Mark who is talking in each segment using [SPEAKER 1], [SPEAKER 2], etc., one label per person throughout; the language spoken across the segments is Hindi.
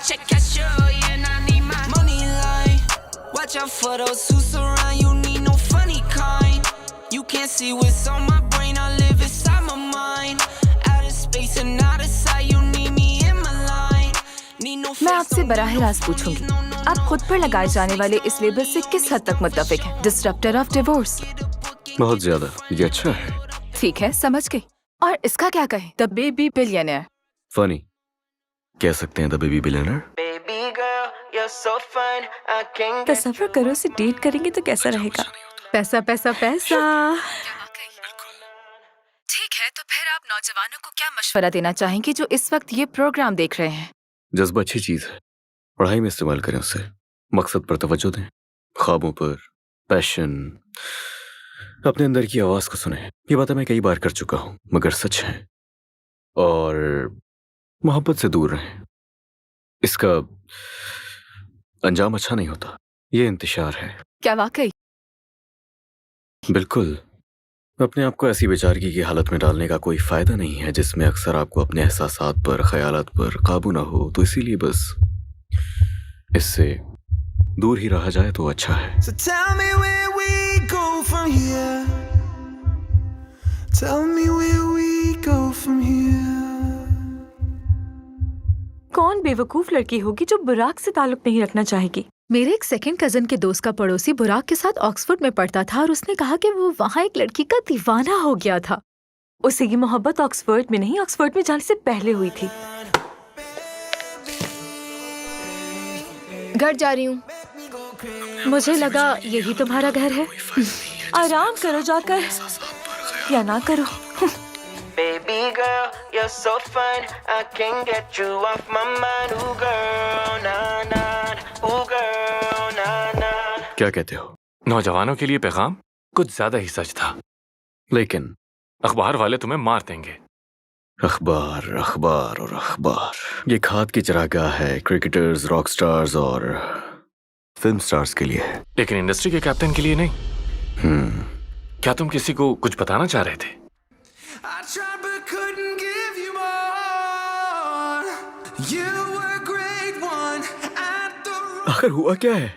[SPEAKER 1] check cashier, yeah, I need my money line. Watch out for those who surround you, need no funny kind. You can't see what's on my brain, I live inside my mind. Out of space and out of sight, you need me in my line. Need no
[SPEAKER 2] मैं आपसे बराह रास्त पूछूंगी, आप खुद पर लगाए जाने वाले इस लेबल से किस हद तक मुत्तफिक हैं? Disruptor of divorce.
[SPEAKER 3] बहुत ज्यादा। ये अच्छा है।
[SPEAKER 2] ठीक है, समझ गई। और इसका क्या कहें? The baby billionaire.
[SPEAKER 3] फनी कह सकते हैं, द बेबी बिलियनर।
[SPEAKER 2] तसव्वुर करो से डेट करेंगे तो कैसा रहेगा? पैसा पैसा पैसा। ठीक है, तो फिर आप नौजवानों को क्या मशवरा देना चाहेंगे जो इस वक्त ये प्रोग्राम देख रहे हैं?
[SPEAKER 3] जज्बा अच्छी चीज है, पढ़ाई में इस्तेमाल करें उसे, मकसद पर तवज्जो दें, ख्वाबों पर, पैशन, अपने अंदर की आवाज को सुने। ये बातें मैं कई बार कर चुका हूं, मगर सच है। और मोहब्बत से दूर रहें, इसका अंजाम अच्छा नहीं होता। ये इंतशार है।
[SPEAKER 2] क्या वाकई?
[SPEAKER 3] बिल्कुल। अपने आप को ऐसी बेचारगी की हालत में डालने का कोई फायदा नहीं है जिसमें अक्सर आपको अपने एहसासात पर, ख्यालात पर काबू ना हो। तो इसीलिए बस इससे दूर ही रहा जाए तो अच्छा है।
[SPEAKER 4] So tell me where we go from here. Tell me where we go from here.
[SPEAKER 2] कौन बेवकूफ लड़की होगी जो बुराक से ताल्लुक नहीं रखना चाहेगी? मेरे एक सेकंड कजन के दोस्त का पड़ोसी बुराक के साथ ऑक्सफोर्ड में पढ़ता था और उसने कहा कि वो वहाँ एक लड़की का दीवाना हो गया था। उसे ये मोहब्बत ऑक्सफोर्ड में नहीं, ऑक्सफोर्ड में जाने से पहले हुई थी। घर जा रही हूँ। मुझे लगा यही तुम्हारा घर है। आराम करो जाकर, या ना करो।
[SPEAKER 1] Baby girl, you're so fine, I can't get you off my mind. Ooh girl, nah nah, ooh girl, nah nah.
[SPEAKER 3] क्या कहते हो?
[SPEAKER 5] नौजवानों के लिए पैगाम कुछ ज्यादा ही सच था,
[SPEAKER 3] लेकिन
[SPEAKER 5] अखबार वाले तुम्हें मार देंगे।
[SPEAKER 3] अखबार अखबार और अखबार ये खाद की चरागाह है क्रिकेटर्स, रॉक स्टार्स और फिल्म स्टार्स के लिए है,
[SPEAKER 5] लेकिन इंडस्ट्री के कैप्टन के लिए नहीं। क्या तुम किसी को कुछ बताना चाह रहे थे?
[SPEAKER 4] I tried but couldn't give you more. You were a great one at the
[SPEAKER 3] आखिर हुआ क्या है?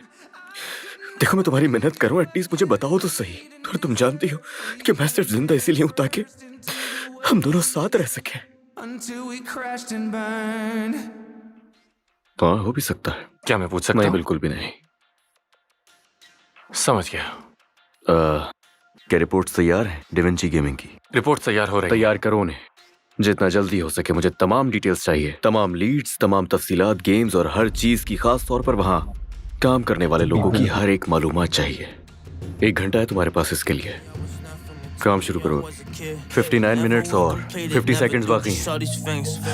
[SPEAKER 3] देखो, मैं तुम्हारी मेहनत करूं, एटलीस्ट मुझे बताओ तो सही। और तुम जानती हो कि मैं सिर्फ जिंदा इसीलिए हूं ताकि हम दोनों साथ रह सकें।
[SPEAKER 4] until we crashed and burned.
[SPEAKER 3] हाँ, हो भी सकता है।
[SPEAKER 5] क्या मैं पूछ सकता
[SPEAKER 3] नहीं,
[SPEAKER 5] हूँ?
[SPEAKER 3] बिल्कुल भी नहीं।
[SPEAKER 5] समझ गया।
[SPEAKER 3] क्या रिपोर्ट्स तैयार हैं डिविंची गेमिंग की?
[SPEAKER 5] रिपोर्ट तैयार हो रही है।
[SPEAKER 3] तैयार करो उन्हें, जितना जल्दी हो सके। मुझे तमाम डिटेल्स चाहिए, तमाम लीड्स, तमाम तफसीलात, गेम्स और हर चीज की, खास तौर पर वहाँ काम करने वाले लोगों की हर एक मालूमात चाहिए। 1 घंटा है तुम्हारे पास इसके लिए। काम शुरू करो। 59 मिनट्स और 50 सेकंड्स बाकी हैं।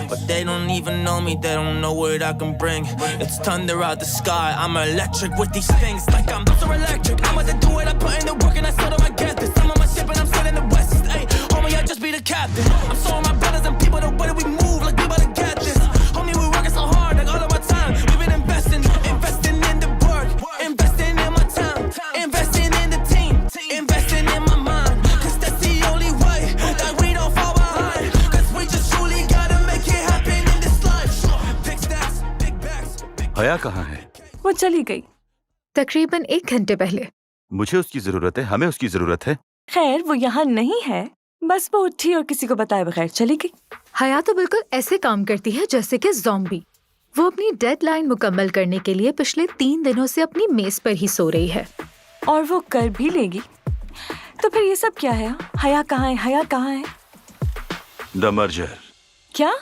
[SPEAKER 6] But they don't even know me, they don't know what I can bring. It's thunder out the sky, I'm electric with these things. Like I'm so electric, I'm about to do it, I put in the work and I still don't get this. I'm on my ship and I'm still in the west. Ay, homie, I just be the captain. I'm showing my brothers and people the way that we move, like we about to get this. Homie, we working so hard, like all of our time. We've been investing in the work, investing in my time, investing in the team, investing in my mind. Cause that's the only way that we don't fall behind. Cause we just truly gotta make it happen in this life. Big stacks, big bags, big
[SPEAKER 7] हया कहाँ है?
[SPEAKER 2] वो चली गई तकरीबन 1 घंटे पहले।
[SPEAKER 7] मुझे उसकी जरूरत है, हमें उसकी जरूरत है।
[SPEAKER 2] खैर, वो यहाँ नहीं है, बस वो उठी और किसी को बताए बगैर चली गई। हया तो बिल्कुल ऐसे काम करती है जैसे कि ज़ॉम्बी। वो अपनी डेडलाइन मुकम्मल करने के लिए पिछले 3 दिनों से अपनी मेज पर ही सो रही है, और वो कर भी लेगी। तो फिर ये सब क्या है? हया कहाँ है? हया कहाँ है?
[SPEAKER 7] The merger.
[SPEAKER 2] क्या?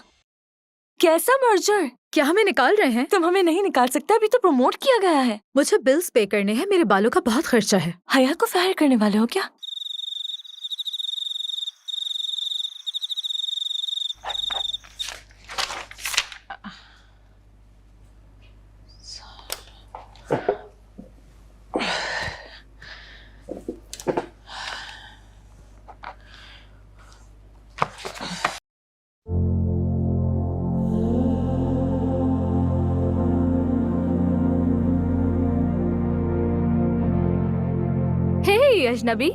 [SPEAKER 2] कैसा मर्जर? क्या हमें निकाल रहे हैं? तुम हमें नहीं निकाल सकते, अभी तो प्रमोट किया गया है। मुझे बिल्स पे करने हैं, मेरे बालों का बहुत खर्चा है। हया को फायर करने वाले हो क्या? अजनबी,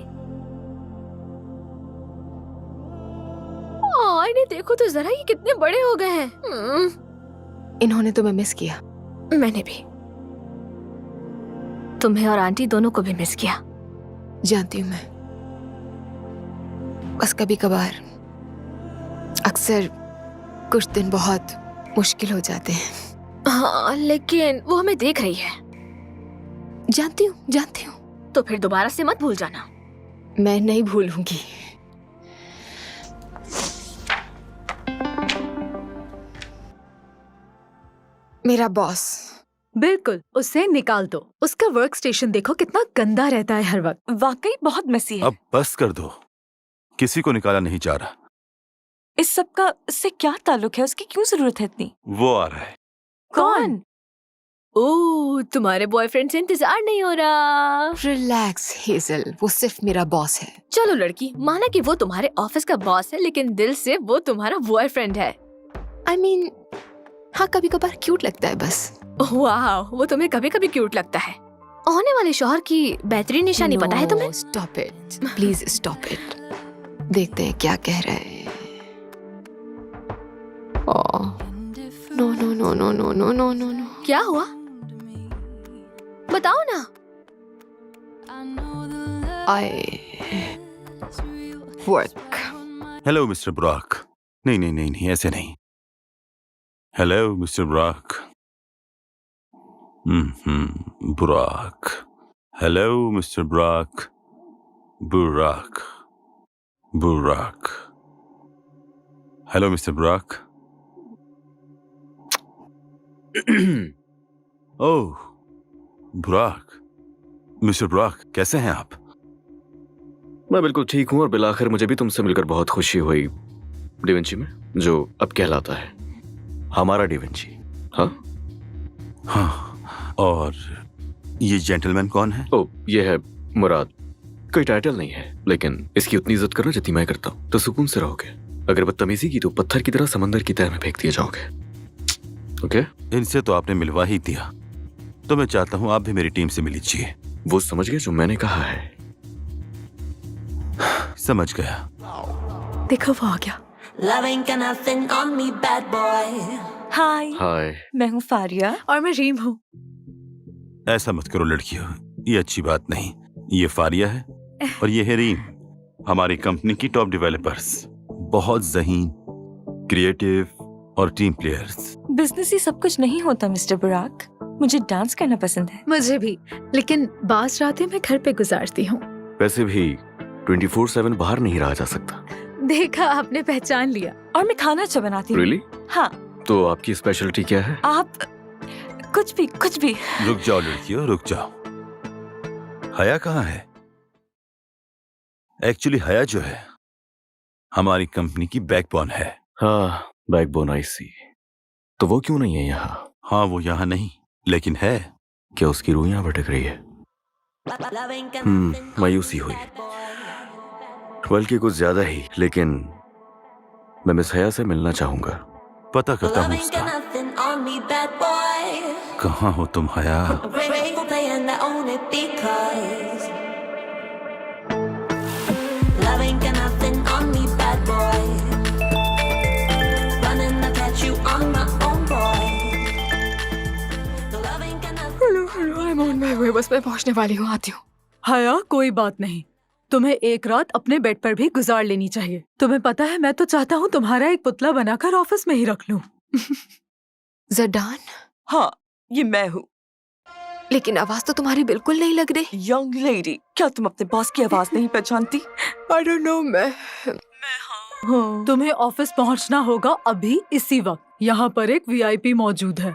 [SPEAKER 2] इन्हें देखो तो जरा, ये कितने बड़े हो गए हैं।
[SPEAKER 8] इन्होंने तुम्हें मिस किया। मैंने भी तुम्हें और आंटी दोनों को भी मिस किया।
[SPEAKER 9] जानती हूँ मैं, बस कभी कभार अक्सर कुछ दिन बहुत मुश्किल हो जाते हैं।
[SPEAKER 8] हाँ, लेकिन वो हमें देख रही है।
[SPEAKER 9] जानती हूँ।
[SPEAKER 8] तो फिर दोबारा से मत भूल जाना।
[SPEAKER 9] मैं नहीं भूलूंगी। मेरा बॉस,
[SPEAKER 2] बिल्कुल, उसे निकाल दो। उसका वर्क स्टेशन देखो कितना गंदा रहता है हर वक्त।
[SPEAKER 10] वाकई बहुत मेसी है।
[SPEAKER 7] अब बस कर दो, किसी को निकाला नहीं जा रहा।
[SPEAKER 10] इस सब का इससे क्या ताल्लुक है? उसकी क्यों जरूरत है इतनी?
[SPEAKER 7] वो आ रहा है।
[SPEAKER 10] कौन?
[SPEAKER 8] ओह, तुम्हारे बॉयफ्रेंड से इंतजार नहीं हो रहा।
[SPEAKER 9] रिलैक्स हेजल, वो सिर्फ मेरा बॉस है।
[SPEAKER 8] चलो लड़की, माना कि वो तुम्हारे ऑफिस का बॉस है, लेकिन दिल से वो तुम्हारा बॉयफ्रेंड है।
[SPEAKER 9] I mean, हाँ, कभी कभार क्यूट लगता है बस।
[SPEAKER 8] वाह, वो तुम्हें कभी कभी क्यूट लगता है। होने वाले शौहर की बेहतरीन निशानी पता है तुम्हें?
[SPEAKER 9] Stop it, please stop it. देखते हैं क्या कह रहे हैं। No no no no no no no no no.
[SPEAKER 8] क्या हुआ? बताओ ना।
[SPEAKER 9] I work.
[SPEAKER 7] Hello Mister Brock. नहीं नहीं नहीं नहीं, ऐसे नहीं। Hello Mister Brock. Brock. Hello Mister Brock. Burak. Burak. Hello Mister Brock. Oh Brock. Mister Brock, कैसे हैं आप?
[SPEAKER 3] मैं बिल्कुल ठीक हूँ और बिलाखिर मुझे भी तुमसे मिलकर बहुत खुशी हुई डिविंची में, जो अब कहलाता है हमारा डिविंची। हाँ
[SPEAKER 7] हाँ, और ये जेंटलमैन कौन है?
[SPEAKER 3] ओ, ये है मुराद। कोई टाइटल नहीं है, लेकिन इसकी उतनी इज्जत करना जितनी मैं करता हूँ तो सुकून से रहोगे। अगर बदतमीजी की तो पत्थर की तरह समंदर की तह में फेंक दिए जाओगे। ओके?
[SPEAKER 7] इनसे तो आपने मिलवा ही दिया, तो मैं चाहता हूँ आप भी मेरी टीम से मिल लीजिए।
[SPEAKER 3] वो समझ गए जो मैंने कहा है?
[SPEAKER 7] समझ गया।
[SPEAKER 2] देखो वो आ गया।
[SPEAKER 1] Love ain't got nothing on me, bad boy.
[SPEAKER 10] हाय,
[SPEAKER 3] हाय।
[SPEAKER 10] मैं हूँ फारिया।
[SPEAKER 2] और मैं रीम हूँ।
[SPEAKER 7] ऐसा मत करो लड़कियों, ये अच्छी बात नहीं। ये फारिया है और ये है रीम, हमारी कंपनी की टॉप डेवलपर्स। बहुत ज़हीन, क्रिएटिव और टीम प्लेयर्स।
[SPEAKER 10] बिजनेस ही सब कुछ नहीं होता मिस्टर बुराक। मुझे डांस करना पसंद है।
[SPEAKER 2] मुझे भी, लेकिन बास रातें मैं घर पे गुजारती हूँ।
[SPEAKER 3] वैसे भी 24/7 बाहर नहीं रहा जा सकता।
[SPEAKER 2] देखा, आपने पहचान लिया।
[SPEAKER 10] और मैं खाना अच्छा बनाती हूँ।
[SPEAKER 3] Really?
[SPEAKER 10] हाँ।
[SPEAKER 3] तो आपकी स्पेशलिटी क्या है?
[SPEAKER 10] आप कुछ भी।
[SPEAKER 7] रुक जाओ लड़कियों, रुक जाओ। हया कहाँ है? एक्चुअली हया जो है हमारी कंपनी की बैकबोन है।
[SPEAKER 3] हाँ, बैकबोन, आई सी। तो वो क्यों नहीं है यहाँ?
[SPEAKER 7] हाँ, वो यहाँ नहीं, लेकिन है।
[SPEAKER 3] क्या उसकी रूह यहाँ भटक रही है? मायूसी हुई, बल्कि कुछ ज्यादा ही। लेकिन मैं मिस हया से मिलना चाहूंगा।
[SPEAKER 7] पता करता हूँ उसका। कहाँ हो तुम हया?
[SPEAKER 9] बस मैं पहुंचने वाली हूँ, आती हूँ।
[SPEAKER 2] हया, कोई बात नहीं। तुम्हें एक रात अपने बेड पर भी गुजार लेनी चाहिए। तुम्हें पता है, मैं तो चाहता हूँ तुम्हारा एक पुतला बनाकर ऑफिस में ही रख लूं।
[SPEAKER 9] जडान?
[SPEAKER 10] हाँ, ये मैं हूँ।
[SPEAKER 9] लेकिन आवाज तो तुम्हारी बिल्कुल नहीं लग रही।
[SPEAKER 10] यंग लेडी, क्या तुम अपने बॉस की आवाज नहीं पहचानती?
[SPEAKER 9] I don't know, मैं
[SPEAKER 10] हाँ।
[SPEAKER 2] तुम्हें ऑफिस पहुंचना होगा अभी, इसी वक्त। यहाँ पर एक VIP मौजूद है।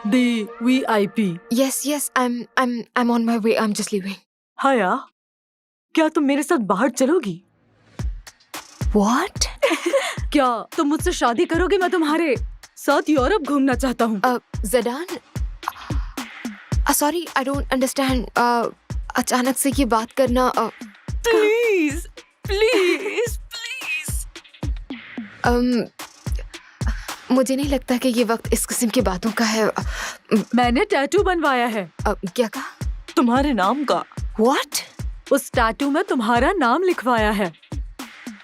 [SPEAKER 2] दी VIP।
[SPEAKER 9] Yes, I'm on my way. I'm just leaving.
[SPEAKER 10] हया, क्या तुम मेरे साथ बाहर चलोगी?
[SPEAKER 9] What?
[SPEAKER 2] क्या तुम मुझसे शादी करोगे? मैं तुम्हारे साथ यूरोप घूमना चाहता हूँ।
[SPEAKER 9] जडान, sorry, I don't understand. अचानक से ये बात करना।
[SPEAKER 10] प्लीज।
[SPEAKER 9] मुझे नहीं लगता कि ये वक्त इस किस्म की बातों का है।
[SPEAKER 2] मैंने टैटू बनवाया है।
[SPEAKER 9] क्या कहा?
[SPEAKER 10] तुम्हारे नाम का।
[SPEAKER 9] What?
[SPEAKER 2] उस टैटू में तुम्हारा नाम लिखवाया है।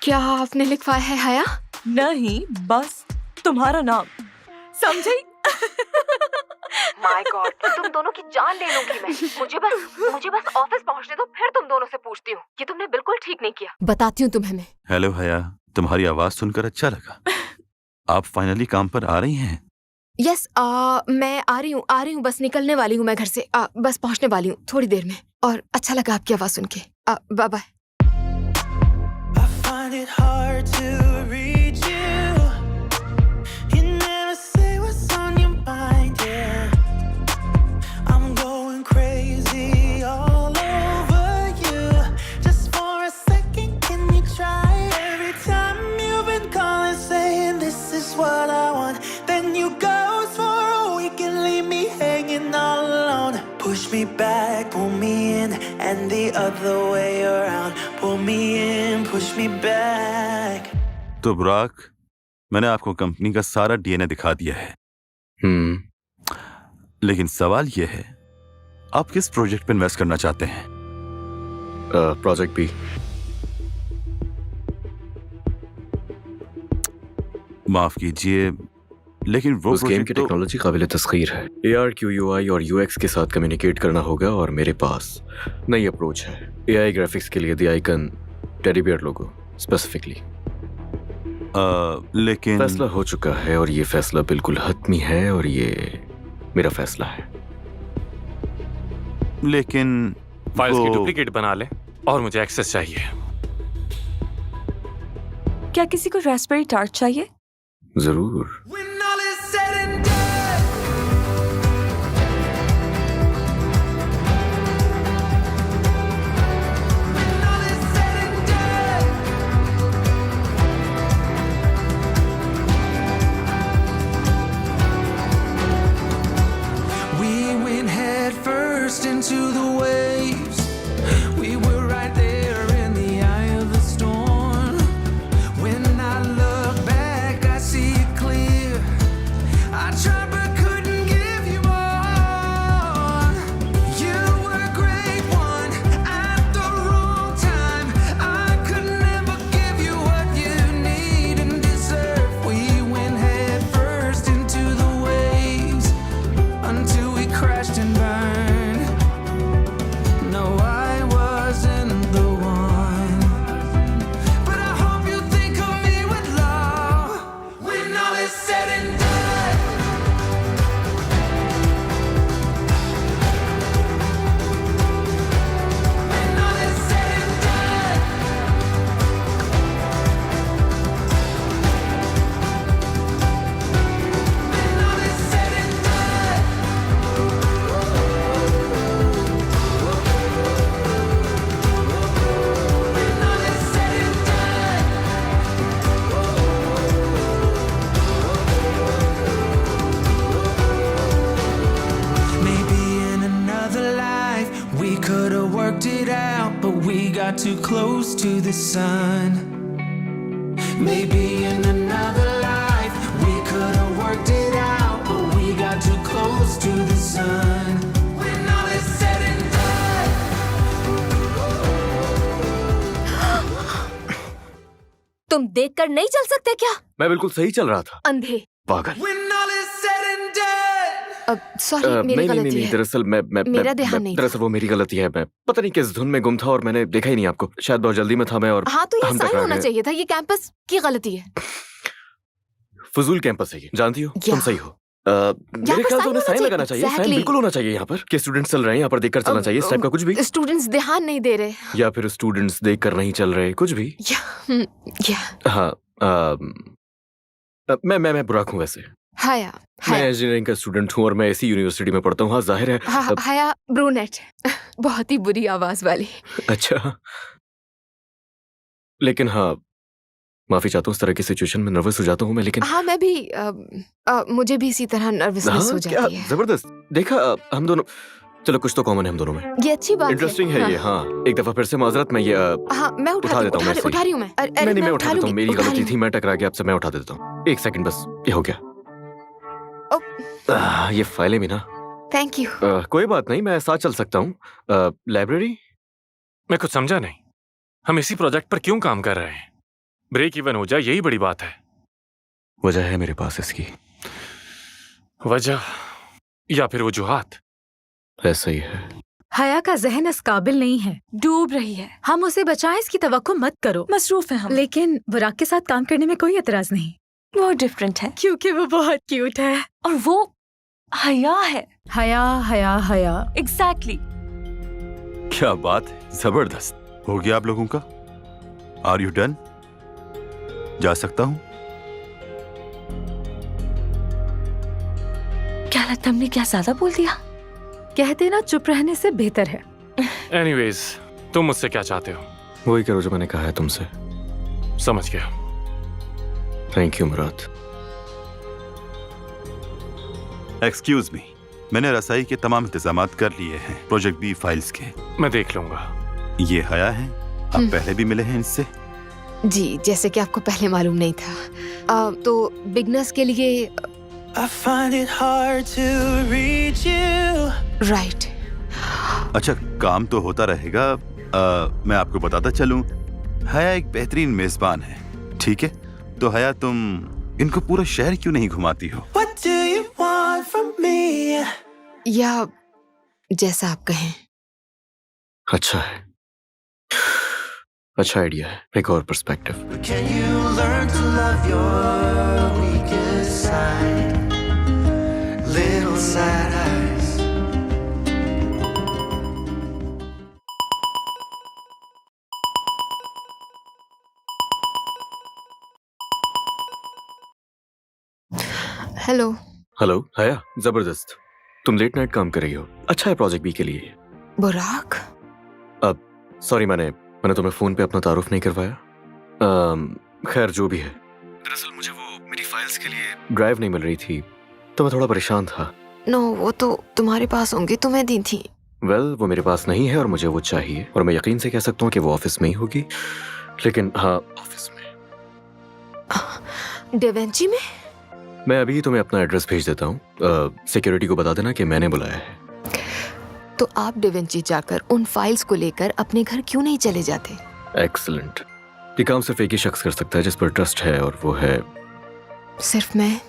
[SPEAKER 9] क्या आपने लिखवाया है हया?
[SPEAKER 10] नहीं, बस तुम्हारा नाम। समझी?
[SPEAKER 9] माय गॉड, तुम दोनों की जान ले लूंगी मैं। मुझे बस ऑफिस पहुंचने दो, फिर तुम दोनों से पूछती हूँ। ये तुमने बिल्कुल ठीक नहीं किया। बताती हूँ तुम्हें मैं।
[SPEAKER 7] हेलो हया, तुम्हारी आवाज सुनकर अच्छा लगा। आप फाइनली काम पर आ रही हैं?
[SPEAKER 9] यस, मैं आ रही हूँ, बस निकलने वाली हूँ मैं घर से। बस पहुंचने वाली हूँ थोड़ी देर में। और अच्छा लगा आपकी आवाज सुन के। Bye bye.
[SPEAKER 6] I find it hard to read you. You never say what's on your mind, yeah. I'm going crazy all over you. Just for a second, can you try? Every time you've been calling, saying this is what I want, then you ghost for a week and leave me hanging all alone. Push me back, pull me in, and the other way around. Pull me in, push me back.
[SPEAKER 7] तो बुराक, मैंने आपको कंपनी का सारा डीएनए दिखा दिया है। लेकिन सवाल यह है, आप किस प्रोजेक्ट पे इन्वेस्ट करना चाहते हैं?
[SPEAKER 3] Project B.
[SPEAKER 7] माफ कीजिए, लेकिन वो
[SPEAKER 3] उस गेम की टेक्नोलॉजी काबिल तस्खीर है। AR, QUI और UX के साथ कम्युनिकेट करना होगा और मेरे पास नई अप्रोच है। AI ग्राफिक्स के लिए the icon teddy bear logo specifically.
[SPEAKER 7] लेकिन
[SPEAKER 3] फैसला हो चुका है और ये फैसला बिल्कुल हतमी है और ये मेरा फैसला है।
[SPEAKER 7] लेकिन
[SPEAKER 5] फाइल्स की डुप्लीकेट बना ले और मुझे एक्सेस चाहिए।
[SPEAKER 10] क्या किसी को रास्पबेरी टार्ट चाहिए?
[SPEAKER 3] जरूर।
[SPEAKER 4] When all is said and done, when all is said and done, we went head first into the waves. We were right there in the eye of the storm. When I look back, I see it clear. I tried but couldn't give you more. You were a great one at the wrong time. I could never give you what you need and deserve. We went head first into the waves until we crashed and burned. No, I wasn't the one, but I hope you think of me with love when all is said and done. When all is said and done. When all is said and done. When all is said and done. Maybe in another life we could have worked it out, but we got too close to the sun. Maybe in another life we could have worked it out, but we got too close to the sun. When all is said and done.
[SPEAKER 8] तुम देखकर नहीं चल सकते क्या?
[SPEAKER 3] मैं बिल्कुल सही चल रहा था।
[SPEAKER 8] अंधे।
[SPEAKER 3] पागल।
[SPEAKER 4] When all is said and done.
[SPEAKER 9] Sorry, मेरी गलती
[SPEAKER 3] नहीं,
[SPEAKER 9] है।
[SPEAKER 3] दरअसल
[SPEAKER 9] मेरा ध्यान नहीं था।
[SPEAKER 3] दरअसल वो मेरी गलती है। मैं पता नहीं किस धुन में गुम था और मैंने देखा ही नहीं आपको। शायद बहुत जल्दी में था मैं और
[SPEAKER 9] हाँ, तो ये
[SPEAKER 3] हम
[SPEAKER 9] साइन
[SPEAKER 3] टकरा
[SPEAKER 9] होना
[SPEAKER 3] गए।
[SPEAKER 9] चाहिए था। ये कैंपस की गलती है।
[SPEAKER 3] फजूल कैंपस है ये, जानती हो? तुम सही हो। मेरे
[SPEAKER 9] पर
[SPEAKER 3] ख्याल से
[SPEAKER 9] sign
[SPEAKER 3] उन्हें
[SPEAKER 9] होना
[SPEAKER 3] साइन
[SPEAKER 9] चाहिए।
[SPEAKER 3] लगाना चाहिए। Sign
[SPEAKER 9] Exactly.
[SPEAKER 3] बिल्कुल होना चाहिए यहाँ पर। कि स्टूडेंट्स चल रहे हैं यहाँ पर, देखकर चलना चाहिए। इस टाइप का कुछ भी।
[SPEAKER 9] स्टूडेंट्स ध्यान नहीं दे रहे।
[SPEAKER 3] या फिर स्टूडेंट्स देखकर नहीं चल रहे, कुछ भी।
[SPEAKER 9] या
[SPEAKER 3] हाँ, मैं बुराक हूँ वैसे।
[SPEAKER 9] हाया,
[SPEAKER 3] मैं इंजीनियरिंग का स्टूडेंट हूँ और मैं इसी यूनिवर्सिटी में पढ़ता हूँ। हाँ, जाहिर है।
[SPEAKER 9] हाया ब्रूनेट, बहुत ही बुरी आवाज वाली।
[SPEAKER 3] अच्छा, लेकिन हाँ, माफी चाहता हूँ, इस तरह की सिचुएशन में नर्वस हो जाता हूँ मैं। लेकिन
[SPEAKER 9] हाँ, मैं भी मुझे भी इसी तरह नर्वसनेस हो जाती है।
[SPEAKER 3] जबरदस्त। देखा, हम दोनों, चलो कुछ तो कॉमन है हम दोनों में।
[SPEAKER 9] ये अच्छी बात है।
[SPEAKER 3] इंटरेस्टिंग है ये। हाँ, एक दफा फिर से माजरत, मैं ये
[SPEAKER 9] हाँ, मैं उठा देता हूँ। उठा रही हूँ मैं।
[SPEAKER 3] नहीं, मैं उठा देता हूँ। मेरी गलती थी, मैं टकरा गया आपसे। मैं उठा देता हूँ। एक सेकंड बस, ये हो गया। ये फाइलें भी ना।
[SPEAKER 9] Thank you.
[SPEAKER 3] कोई बात नहीं, मैं साथ चल सकता हूँ। लाइब्रेरी?
[SPEAKER 5] मैं कुछ समझा नहीं। हम इसी प्रोजेक्ट पर क्यों काम कर रहे हैं? ब्रेक इवन हो जाए, यही बड़ी बात है।
[SPEAKER 3] वजह है मेरे पास इसकी।
[SPEAKER 5] वजह? या फिर वजूहात?
[SPEAKER 3] ऐसा ही है।
[SPEAKER 2] हया का जहन इस काबिल नहीं है।
[SPEAKER 10] डूब रही है।
[SPEAKER 2] हम उसे बचाएं इसकी तवक्को मत करो।
[SPEAKER 10] मसरूफ है हम।
[SPEAKER 2] लेकिन बुराक के साथ काम करने में कोई एतराज नहीं,
[SPEAKER 10] वो डिफरेंट है
[SPEAKER 2] क्योंकि वो बहुत क्यूट है।
[SPEAKER 10] और वो हया है।
[SPEAKER 2] हया हया हया।
[SPEAKER 10] एग्जैक्टली।
[SPEAKER 7] क्या बात है, जबरदस्त। हो गया आप लोगों का? Are you done? जा सकता हूं?
[SPEAKER 10] क्या लगता हमने क्या ज्यादा बोल दिया?
[SPEAKER 2] कहते ना चुप रहने से बेहतर है।
[SPEAKER 5] एनीवेज, तुम मुझसे क्या चाहते हो?
[SPEAKER 3] वही करो जो मैंने कहा है तुमसे।
[SPEAKER 5] समझ गया।
[SPEAKER 3] Thank you Murad.
[SPEAKER 7] Excuse me, मैंने रसाई के तमाम इंतजामात कर लिए हैं प्रोजेक्ट बी फाइल्स के।
[SPEAKER 5] मैं देख लूंगा।
[SPEAKER 7] ये हया है, आप पहले भी मिले हैं इनसे?
[SPEAKER 9] जी, जैसे कि आपको पहले मालूम नहीं था। तो बिगनर्स के लिए
[SPEAKER 6] I find it hard to reach you.
[SPEAKER 9] Right.
[SPEAKER 7] अच्छा, काम तो होता रहेगा। मैं आपको बताता चलूं, हया एक बेहतरीन मेजबान है, ठीक है? तो हया, तुम इनको पूरा शहर क्यों नहीं घुमाती हो?
[SPEAKER 6] What do you want from me?
[SPEAKER 9] या जैसा आप कहें।
[SPEAKER 3] अच्छा है, अच्छा आइडिया है। एक और perspective.
[SPEAKER 6] Can you learn to love your weakest side? Little sad eyes.
[SPEAKER 9] Hello.
[SPEAKER 3] Hello हया, जबरदस्त। तुम लेट नाइट काम कर रही हो। अच्छा है प्रोजेक्ट बी के लिए।
[SPEAKER 9] बुराक।
[SPEAKER 3] अब सॉरी, मैंने तुम्हें फोन पे अपना तारुफ नहीं करवाया। खैर जो भी है, दरअसल मुझे वो मेरी फाइल्स के लिए ड्राइव नहीं मिल रही थी, तो मैं थोड़ा परेशान था।
[SPEAKER 9] नो, वो तो तुम्हारे पास होंगी, तुम्हें दी थी।
[SPEAKER 3] वेल, वो मेरे पास नहीं है और मुझे वो चाहिए, और मैं यकीन से कह सकता हूँ कि वो ऑफिस में ही होगी। लेकिन हाँ, ऑफिस में।
[SPEAKER 9] डेवेंची में?
[SPEAKER 3] मैं अभी तुम्हें अपना एड्रेस भेज देता हूँ। सिक्योरिटी को बता देना कि मैंने बुलाया है।
[SPEAKER 9] तो आप डेवेंची जाकर उन फाइल्स को लेकर अपने घर क्यों नहीं चले जाते?
[SPEAKER 3] एक्सीलेंट। ये काम सिर्फ एक ही शख्स कर सकता है जिस पर ट्रस्ट है, और वो है
[SPEAKER 9] सिर्फ मैं।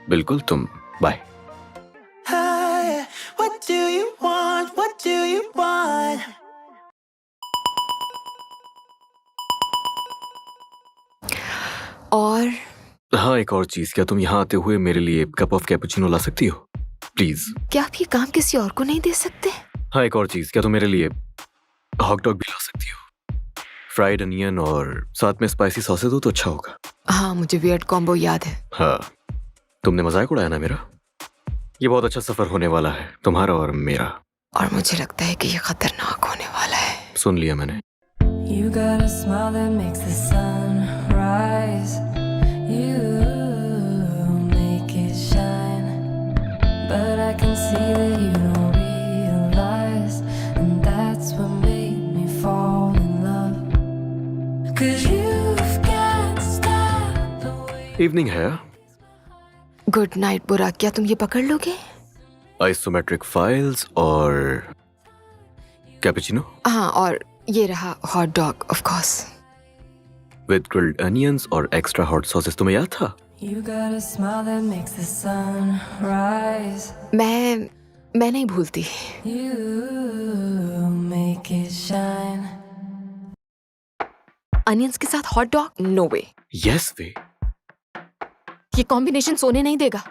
[SPEAKER 3] बिल्कुल तुम। Bye.
[SPEAKER 6] Hi, what do you want? What do you want?
[SPEAKER 9] और
[SPEAKER 3] हाँ, एक और चीज, क्या तुम यहाँ आते हुए मेरे लिए कप ऑफ कैपुचिनो ला सकती हो प्लीज?
[SPEAKER 9] क्या आप ये काम किसी और को नहीं दे सकते?
[SPEAKER 3] हाँ, एक और चीज, क्या तुम मेरे लिए हॉट डॉग भी ला सकती हो? फ्राइड अनियन और साथ में स्पाइसी सॉसेज हो तो अच्छा होगा।
[SPEAKER 9] हाँ, मुझे वियर्ड कॉम्बो याद है।
[SPEAKER 3] हाँ, तुमने मजाक उड़ाया ना मेरा। ये बहुत अच्छा सफर होने वाला है, तुम्हारा और मेरा।
[SPEAKER 9] और मुझे लगता है कि ये खतरनाक होने वाला है।
[SPEAKER 3] सुन लिया मैंने।
[SPEAKER 11] You got a smile that makes the sun rise. You make it shine. But I can see that you don't realize. And that's what made me fall in love. 'Cause you've got style the way.
[SPEAKER 3] Evening है।
[SPEAKER 9] गुड नाइट बुराक, क्या तुम ये पकड़ लोगे?
[SPEAKER 3] आइसोमेट्रिक फाइल्स और कैपुचिनो
[SPEAKER 9] हाँ, और ये रहा hot dog of course.
[SPEAKER 3] With grilled onions और एक्स्ट्रा हॉट सॉसेस। तुम्हें याद था?
[SPEAKER 11] You got a smile that makes the sun rise.
[SPEAKER 9] मैं नहीं भूलती।
[SPEAKER 11] You make it shine.
[SPEAKER 9] Onions के साथ हॉट डॉग? नो वे।
[SPEAKER 3] यस वे।
[SPEAKER 9] ये कॉम्बिनेशन सोने नहीं देगा।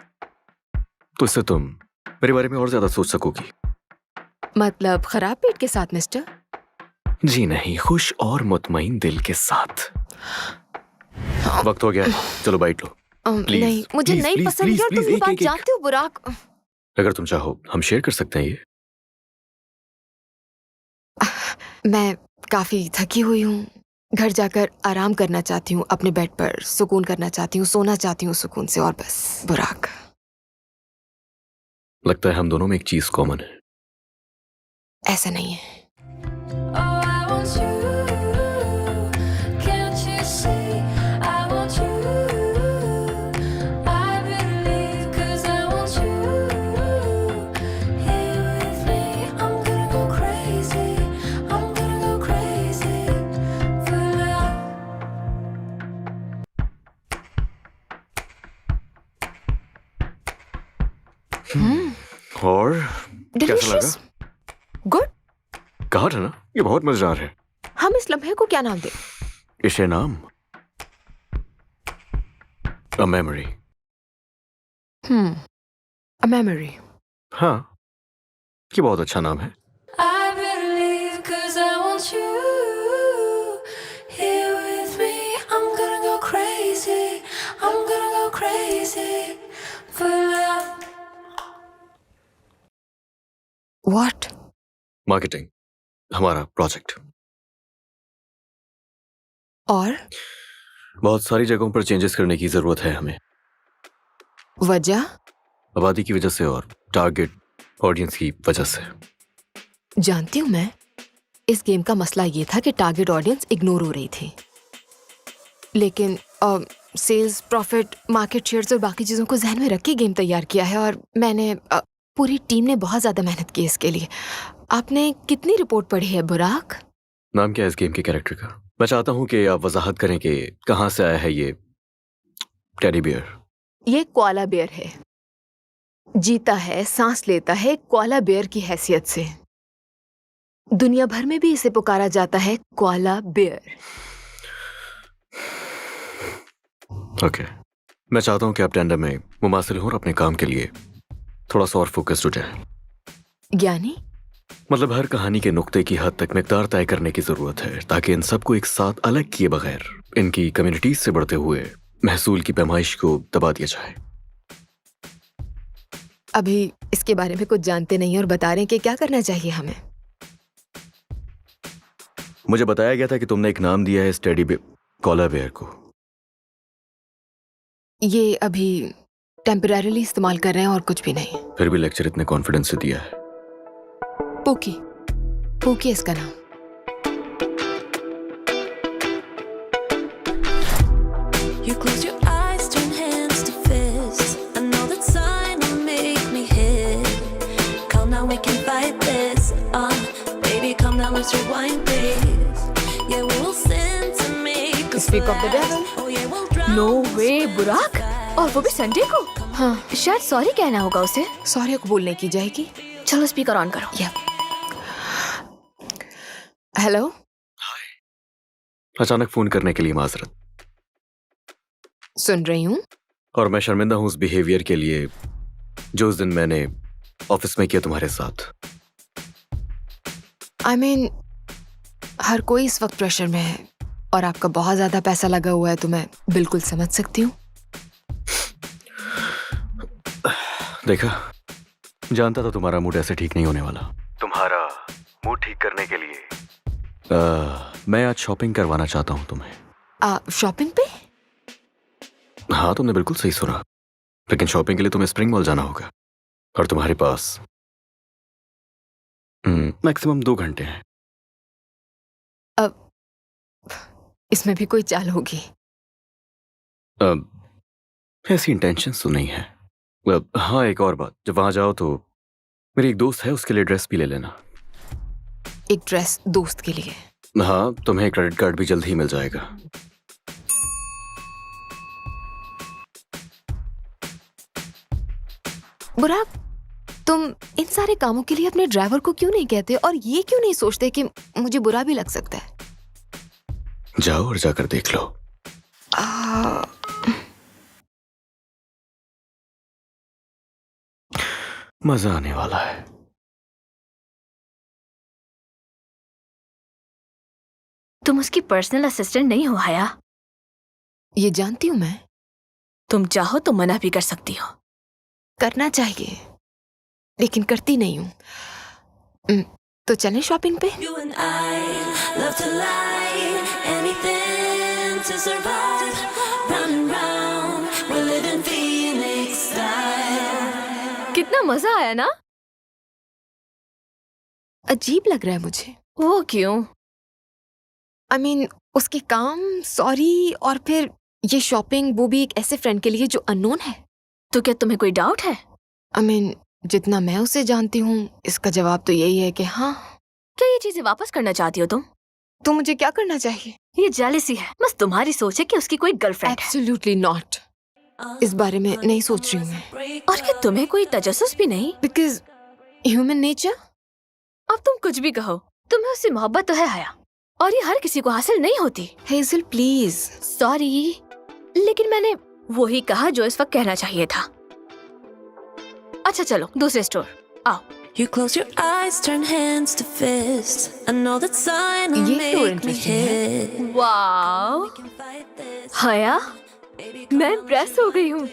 [SPEAKER 3] तो इससे तुम मेरे बारे में और ज्यादा सोच सकोगी।
[SPEAKER 9] मतलब खराब पेट के साथ मिस्टर?
[SPEAKER 3] जी नहीं, खुश और मुतमईन दिल के साथ। वक्त हो गया, चलो बाइट लो। Please,
[SPEAKER 9] नहीं, मुझे
[SPEAKER 3] please,
[SPEAKER 9] नहीं
[SPEAKER 3] please,
[SPEAKER 9] पसंद
[SPEAKER 3] please,
[SPEAKER 9] यार, तुम
[SPEAKER 3] please,
[SPEAKER 9] ये
[SPEAKER 3] एक-
[SPEAKER 9] बात
[SPEAKER 3] एक- एक।
[SPEAKER 9] जानते हो बुराक।
[SPEAKER 3] अगर तुम चाहो हम शेयर कर सकते हैं ये।
[SPEAKER 9] मैं काफी थकी हुई हूँ, घर जाकर आराम करना चाहती हूँ, अपने बेड पर सुकून करना चाहती हूँ, सोना चाहती हूँ सुकून से, और बस। बुराक,
[SPEAKER 3] लगता है हम दोनों में एक चीज कॉमन है।
[SPEAKER 9] ऐसा नहीं है।
[SPEAKER 11] Oh, I want you. Can't you see? I want you. I believe 'cause I want you. Here with me, I'm gonna go crazy. I'm gonna go crazy for love.
[SPEAKER 3] और कैसा
[SPEAKER 9] डिलीशियस,
[SPEAKER 3] लगा?
[SPEAKER 9] गुड।
[SPEAKER 3] कहा था ना, ये बहुत मजेदार है।
[SPEAKER 9] हम इस लम्हे को क्या नाम दें?
[SPEAKER 3] इसे नाम अ मेमोरी।
[SPEAKER 9] A memory.
[SPEAKER 3] हाँ, ये बहुत अच्छा नाम है।
[SPEAKER 11] I better leave 'cause I want you here with me. I'm gonna go crazy. I'm gonna go crazy for love.
[SPEAKER 9] What?
[SPEAKER 3] Marketing, हमारा प्रोजेक्ट।
[SPEAKER 9] और
[SPEAKER 3] बहुत सारी जगहों पर चेंजेस करने की जरूरत है हमें।
[SPEAKER 9] वजह?
[SPEAKER 3] आबादी की वजह से और टारगेट ऑडियंस की वजह से।
[SPEAKER 9] जानती हूँ मैं, इस गेम का मसला ये था कि टारगेट ऑडियंस इग्नोर हो रही थी, लेकिन सेल्स, प्रॉफिट, मार्केट शेयर्स और बाकी चीज़ों को जहन में रख के गेम तैयार किया है। और मैंने पूरी टीम ने बहुत ज़्यादा मेहनत की इसके लिए। आपने कितनी रिपोर्ट पढ़ी है बुराक?
[SPEAKER 3] नाम क्या है इस गेम के कैरेक्टर का? मैं चाहता हूँ कि आप वजाहत करें कि कहाँ से आया है ये टेडी बियर।
[SPEAKER 9] ये कोआला बेयर है, जीता है, सांस लेता है कोआला बेयर की हैसियत से। दुनिया भर में भी इसे पुकारा जाता है कोआला बेयर।
[SPEAKER 3] ओके, मैं चाहता हूँ कि आप टेंडर में मुमासिल हो और अपने काम के लिए थोड़ा सा और फोकस्ड हो जाए।
[SPEAKER 9] यानी
[SPEAKER 3] मतलब हर कहानी के नुक्ते की हद तक मिकदार तय करने की जरूरत है, ताकि इन सबको एक साथ अलग किए बगैर इनकी कम्युनिटीज से बढ़ते हुए महसूल की पैमाइश को दबा दिया जाए।
[SPEAKER 9] अभी इसके बारे में कुछ जानते नहीं और बता रहे हैं कि क्या करना चाहिए हमें।
[SPEAKER 3] मुझे बताया गया था कि तुमने एक नाम दिया है इस टेडी कोआला बेयर को।
[SPEAKER 9] ये अभी टेम्परेरीली इस्तेमाल कर रहे हैं और कुछ भी नहीं।
[SPEAKER 3] फिर भी लेक्चर इतने कॉन्फिडेंस से दिया है।
[SPEAKER 9] पोकी, पोकी इसका नाम।
[SPEAKER 11] You close your eyes, turn hands to fists. I know that sign will make me hit. Come now, we can fight this. Baby, come now, let's rewind this. Yeah, we'll sin to make us
[SPEAKER 9] Speak of the devil.
[SPEAKER 11] Oh yeah, we'll drown.
[SPEAKER 8] No way Burak, और वो भी संडे को।
[SPEAKER 9] हाँ,
[SPEAKER 8] शायद सॉरी कहना होगा उसे।
[SPEAKER 9] सॉरी कबूल नहीं की जाएगी।
[SPEAKER 8] चलो स्पीकर ऑन करो।
[SPEAKER 9] या हेलो।
[SPEAKER 3] अचानक फोन करने के लिए माजरत।
[SPEAKER 9] सुन रही हूँ।
[SPEAKER 3] और मैं शर्मिंदा हूँ उस बिहेवियर के लिए जो उस दिन मैंने ऑफिस में किया तुम्हारे साथ।
[SPEAKER 9] I mean, हर कोई इस वक्त प्रेशर में है और आपका बहुत ज्यादा पैसा लगा हुआ है, तो मैं बिल्कुल समझ सकती हूँ।
[SPEAKER 3] देखा, जानता था तुम्हारा मूड ऐसे ठीक नहीं होने वाला। तुम्हारा मूड ठीक करने के लिए मैं आज शॉपिंग करवाना चाहता हूँ तुम्हें।
[SPEAKER 9] शॉपिंग पे?
[SPEAKER 3] हाँ, तुमने बिल्कुल सही सुना, लेकिन शॉपिंग के लिए तुम्हें स्प्रिंग मॉल जाना होगा और तुम्हारे पास मैक्सिमम 2 घंटे हैं।
[SPEAKER 9] अब इसमें भी कोई चाल होगी?
[SPEAKER 3] ऐसी इंटेंशंस तो नहीं है। हाँ, एक और बात, जब वहां जाओ तो मेरी एक दोस्त है, उसके लिए ड्रेस भी ले लेना।
[SPEAKER 9] एक ड्रेस दोस्त के लिए?
[SPEAKER 3] हाँ, तुम्हें क्रेडिट कार्ड भी जल्द ही मिल जाएगा।
[SPEAKER 9] बुराक, तुम इन सारे कामों के लिए अपने ड्राइवर को क्यों नहीं कहते और ये क्यों नहीं सोचते कि मुझे बुरा भी लग सकता है?
[SPEAKER 3] जाओ और जाकर देख लो। मजा आने वाला है।
[SPEAKER 8] तुम उसकी पर्सनल असिस्टेंट नहीं हो हया।
[SPEAKER 9] ये जानती हूँ मैं।
[SPEAKER 8] तुम चाहो तो मना भी कर सकती हो।
[SPEAKER 9] करना चाहिए, लेकिन करती नहीं हूँ। तो चलें शॉपिंग पे?
[SPEAKER 11] You and I love to lie, anything to survive. Round and round, we're living Phoenix style.
[SPEAKER 8] कितना मजा आया ना?
[SPEAKER 9] अजीब लग रहा है मुझे।
[SPEAKER 8] वो क्यों?
[SPEAKER 9] I mean, उसके काम, सॉरी, और फिर ये शॉपिंग, वो भी एक ऐसे फ्रेंड के लिए जो अननोन है।
[SPEAKER 8] तो क्या तुम्हें कोई डाउट है?
[SPEAKER 9] I mean, जितना मैं उसे जानती हूँ, इसका जवाब तो यही है कि हाँ।
[SPEAKER 8] क्या ये चीजें वापस करना चाहती हो तुम?
[SPEAKER 9] तो मुझे क्या करना चाहिए?
[SPEAKER 8] ये जेलसी है, बस तुम्हारी सोच है कि उसकी कोई गर्लफ्रेंड है।
[SPEAKER 9] Absolutely not. इस बारे में नहीं सोच रही हूँ मैं,
[SPEAKER 8] और क्या तुम्हें कोई तजस्सुस भी नहीं?
[SPEAKER 9] Because human nature.
[SPEAKER 8] अब तुम कुछ भी कहो, तुम्हें उससे मोहब्बत तो है हया, और ये हर किसी को हासिल नहीं होती।
[SPEAKER 9] Hazel please.
[SPEAKER 8] सॉरी, लेकिन मैंने वो ही कहा जो इस वक्त कहना चाहिए था। अच्छा चलो दूसरे स्टोर आओ।
[SPEAKER 11] You close your eyes, turn hands to fists. I know that sign will
[SPEAKER 9] ये तो
[SPEAKER 11] make me
[SPEAKER 9] interesting है।
[SPEAKER 11] hit.
[SPEAKER 8] वाओ हया, मैं इम्प्रेस हो गई हूँ।